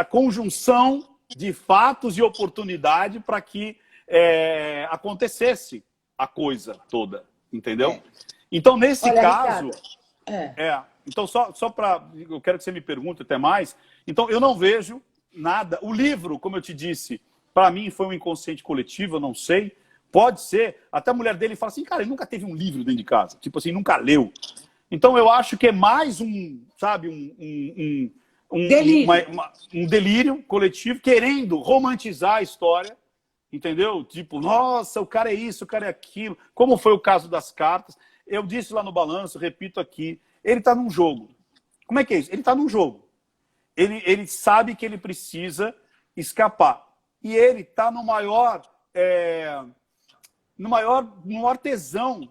conjunção de fatos e oportunidade para que acontecesse a coisa toda, entendeu? Então, nesse caso... Então, só para... Eu quero que você me pergunte até mais. Então, eu não vejo nada. O livro, como eu te disse, para mim foi um inconsciente coletivo, eu não sei. Pode ser. Até a mulher dele fala assim, cara, ele nunca teve um livro dentro de casa. Tipo assim, nunca leu. Então, eu acho que é mais sabe, um delírio coletivo, querendo romantizar a história, entendeu? Tipo, nossa, o cara é isso, o cara é aquilo. Como foi o caso das cartas. Eu disse lá no balanço, repito aqui, ele está num jogo. Como é que é isso? Ele está num jogo. Ele sabe que ele precisa escapar. E ele está no maior tesão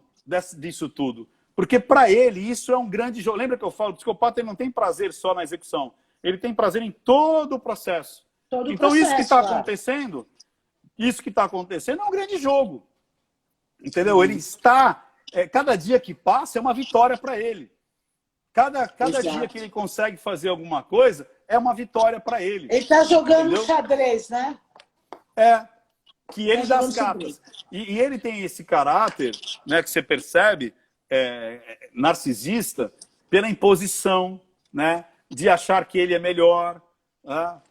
disso tudo. Porque para ele isso é um grande jogo. Lembra que eu falo, o psicopata ele não tem prazer só na execução. Ele tem prazer em todo o processo. Todo o Então processo, isso que está claro. acontecendo, é um grande jogo. Entendeu? Ele está... cada dia que passa é uma vitória para ele. Cada dia que ele consegue fazer alguma coisa é uma vitória para ele. Ele está jogando entendeu? xadrez, né? Que ele dá as cartas. E ele tem esse caráter, né, que você percebe, narcisista, pela imposição, né, de achar que ele é melhor,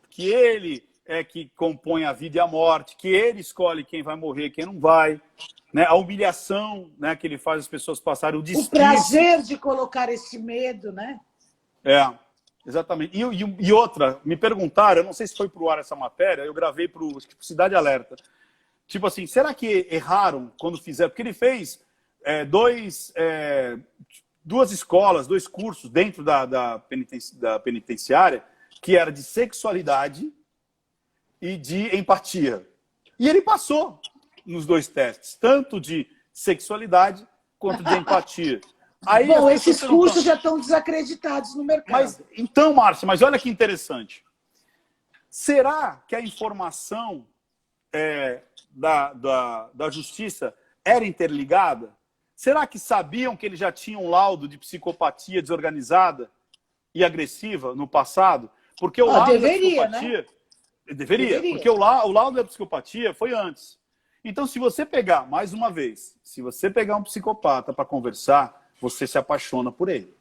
que ele é que compõe a vida e a morte, que ele escolhe quem vai morrer, quem não vai, né, a humilhação, né, que ele faz as pessoas passarem, o despiste. O prazer de colocar esse medo, né? Exatamente. E outra, me perguntaram, eu não sei se foi para o ar essa matéria, eu gravei para o Cidade Alerta. Tipo assim, será que erraram quando fizeram? Porque ele fez duas escolas, 2 cursos dentro da penitenciária, que era de sexualidade e de empatia. E ele passou nos 2 testes, tanto de sexualidade quanto de empatia. Aí, bom, esses cursos já estão desacreditados no mercado. Então, Márcia, mas olha que interessante. Será que a informação da justiça era interligada? Será que sabiam que ele já tinha um laudo de psicopatia desorganizada e agressiva no passado? Porque o laudo da psicopatia... Né? Deveria, porque o laudo da psicopatia foi antes. Então, se você pegar, mais uma vez, se você pegar um psicopata para conversar, você se apaixona por ele.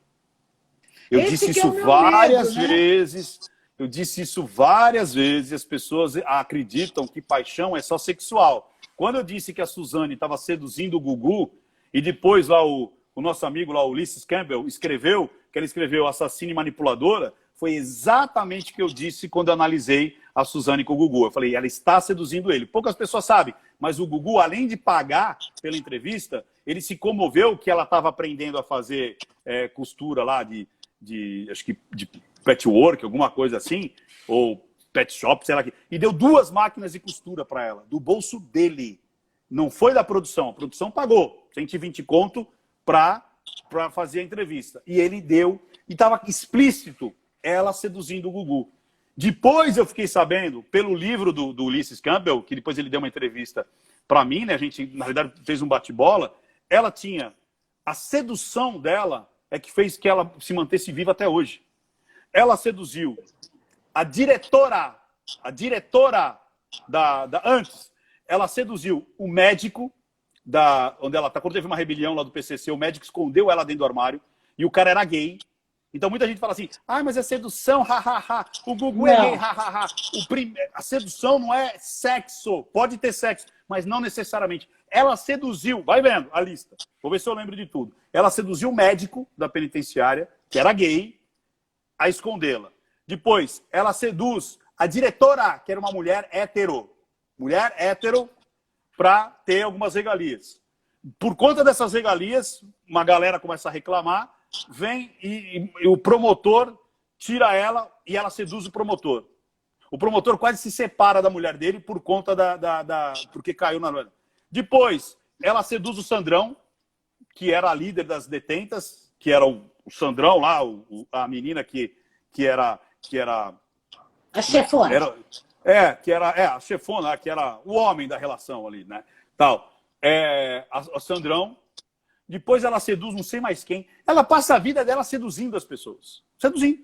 Eu disse isso várias vezes. Eu disse isso várias vezes. As pessoas acreditam que paixão é só sexual. Quando eu disse que a Suzane estava seduzindo o Gugu, e depois lá o nosso amigo lá, o Ulysses Campbell, que ela escreveu assassina e manipuladora, foi exatamente o que eu disse quando eu analisei a Suzane com o Gugu. Eu falei, ela está seduzindo ele. Poucas pessoas sabem, mas o Gugu, além de pagar pela entrevista, ele se comoveu que ela estava aprendendo a fazer costura lá acho que de patchwork, alguma coisa assim, ou pet shop, sei lá. E deu 2 máquinas de costura para ela, do bolso dele. Não foi da produção. A produção pagou 120 conto para fazer a entrevista. E ele deu, e estava explícito ela seduzindo o Gugu. Depois eu fiquei sabendo, pelo livro do Ulysses Campbell, que depois ele deu uma entrevista para mim, né? A gente, na verdade, fez um bate-bola. Ela tinha... A sedução dela é que fez que ela se mantesse viva até hoje. Ela seduziu a diretora antes, ela seduziu o médico onde ela tá. Quando teve uma rebelião lá do PCC, o médico escondeu ela dentro do armário e o cara era gay. Então muita gente fala assim, mas é sedução, hahaha, o Gugu é gay, hahaha. A sedução não é sexo, pode ter sexo, mas não necessariamente. Ela seduziu, vai vendo a lista, vou ver se eu lembro de tudo. Ela seduziu o médico da penitenciária, que era gay, a escondê-la. Depois, ela seduz a diretora, que era uma mulher hétero. Mulher hétero, para ter algumas regalias. Por conta dessas regalias, uma galera começa a reclamar, vem e o promotor tira ela e ela seduz o promotor. O promotor quase se separa da mulher dele por conta porque caiu na lona. Depois, ela seduz o Sandrão, que era a líder das detentas, que era o Sandrão lá, a menina que era a chefona. Que era a chefona, que era o homem da relação ali, né? Tal. A Sandrão. Depois ela seduz não sei mais quem. Ela passa a vida dela seduzindo as pessoas. Seduzindo.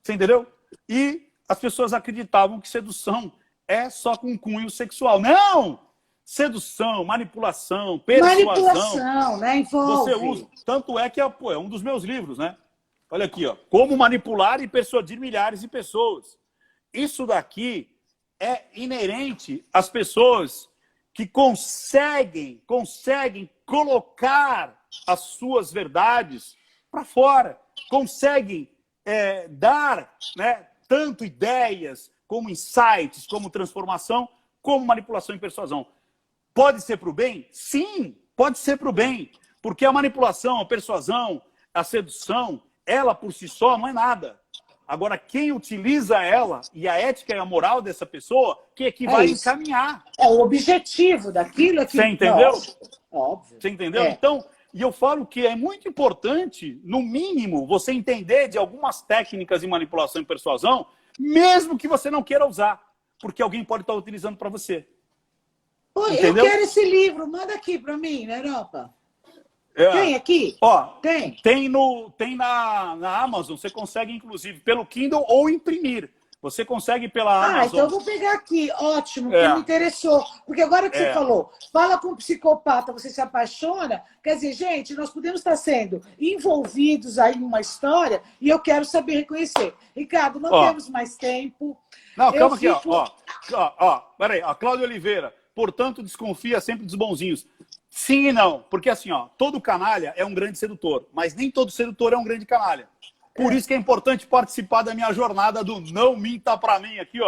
Você entendeu? E as pessoas acreditavam que sedução é só com cunho sexual. Não! Sedução, manipulação, persuasão. Manipulação, né? Envolve. Você usa. Tanto é que é um dos meus livros, né? Olha aqui, ó. Como manipular e persuadir milhares de pessoas. Isso daqui é inerente às pessoas que conseguem colocar as suas verdades para fora, conseguem dar, né, tanto ideias, como insights, como transformação, como manipulação e persuasão. Pode ser para o bem? Sim, pode ser para o bem. Porque a manipulação, a persuasão, a sedução, ela por si só não é nada. Agora, quem utiliza ela e a ética e a moral dessa pessoa, que é que vai encaminhar. O objetivo daquilo é que... Você entendeu? Óbvio. Você entendeu? Então, e eu falo que é muito importante, no mínimo, você entender de algumas técnicas de manipulação e persuasão, mesmo que você não queira usar, porque alguém pode estar utilizando para você. Oi, eu quero esse livro, manda aqui para mim, na Europa. Tem aqui? Ó, tem na Amazon, você consegue, inclusive, pelo Kindle ou imprimir. Você consegue pela Amazon. Então eu vou pegar aqui, ótimo, que me interessou. Porque agora que você falou, fala com um psicopata, você se apaixona, quer dizer, gente, nós podemos estar sendo envolvidos aí em uma história e eu quero saber reconhecer. Ricardo, não temos mais tempo. Não, calma aqui, peraí, Cláudia Oliveira, portanto, desconfia sempre dos bonzinhos. Sim e não, porque assim, todo canalha é um grande sedutor, mas nem todo sedutor é um grande canalha. Por isso que é importante participar da minha jornada do Não Minta Pra Mim aqui,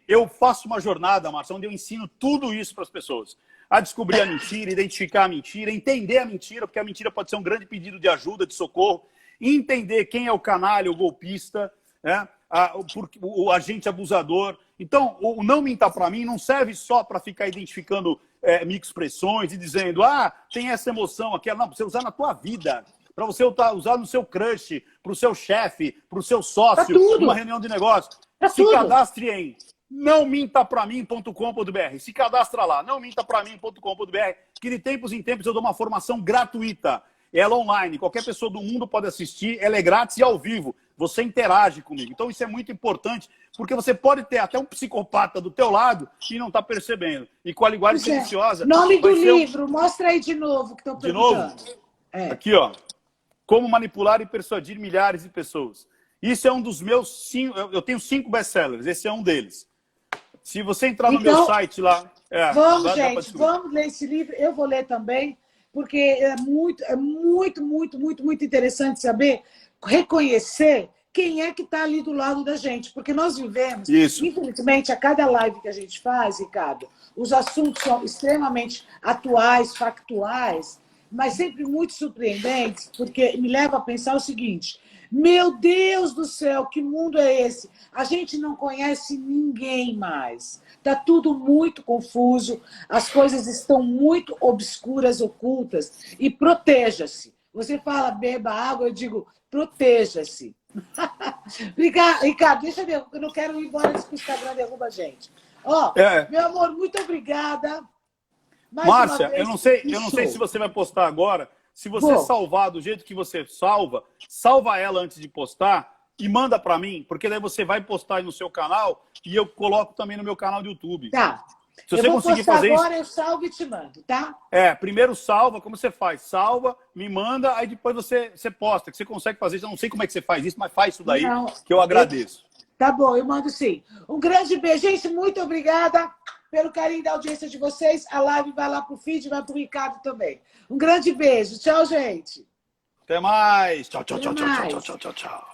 eu faço uma jornada, Márcia, onde eu ensino tudo isso para as pessoas. A descobrir a mentira, identificar a mentira, entender a mentira, porque a mentira pode ser um grande pedido de ajuda, de socorro, entender quem é o canalha, o golpista, né? O agente abusador. Então, o Não Minta Pra Mim não serve só para ficar identificando microexpressões e dizendo, tem essa emoção, aquela. Não, para você usar na tua vida. Para você usar no seu crush, para o seu chefe, para o seu sócio, numa reunião de negócio. Se cadastre em nãomintapramim.com.br. Se cadastra lá, nãomintapramim.com.br, que de tempos em tempos eu dou uma formação gratuita. Ela online, qualquer pessoa do mundo pode assistir, ela é grátis e ao vivo. Você interage comigo. Então isso é muito importante, porque você pode ter até um psicopata do teu lado e não está percebendo. E com a linguagem silenciosa... Nome do livro, mostra aí de novo que estão perguntando. De novo? Aqui, Como Manipular e Persuadir Milhares de Pessoas. Isso é um dos meus 5... Eu tenho 5 best-sellers, esse é um deles. Se você entrar no meu site lá... Vamos, gente, vamos ler esse livro. Eu vou ler também, porque é muito interessante saber, reconhecer quem é que está ali do lado da gente. Porque nós vivemos, infelizmente, a cada live que a gente faz, Ricardo, os assuntos são extremamente atuais, factuais, mas sempre muito surpreendentes, porque me leva a pensar o seguinte: meu Deus do céu, que mundo é esse? A gente não conhece ninguém mais. Está tudo muito confuso, as coisas estão muito obscuras, ocultas. E proteja-se. Você fala, beba água, eu digo, proteja-se. Ricardo, deixa eu ver, eu não quero ir embora antes que o Instagram derruba a gente. Meu amor, muito obrigada. Márcia, eu não sei se você vai postar agora. Se você salvar do jeito que você salva ela antes de postar e manda para mim, porque daí você vai postar aí no seu canal e eu coloco também no meu canal do YouTube. Tá. Se você conseguir fazer agora, eu salvo e te mando, tá? Primeiro salva, como você faz? Salva, me manda, aí depois você posta, que você consegue fazer isso. Eu não sei como é que você faz isso, mas faz isso daí, que eu agradeço. Tá bom, eu mando sim. Um grande beijo. Gente, muito obrigada pelo carinho da audiência de vocês. A live vai lá pro feed, vai pro Ricardo também. Um grande beijo. Tchau, gente. Até mais. Tchau, tchau, tchau, tchau, tchau, tchau, tchau, tchau.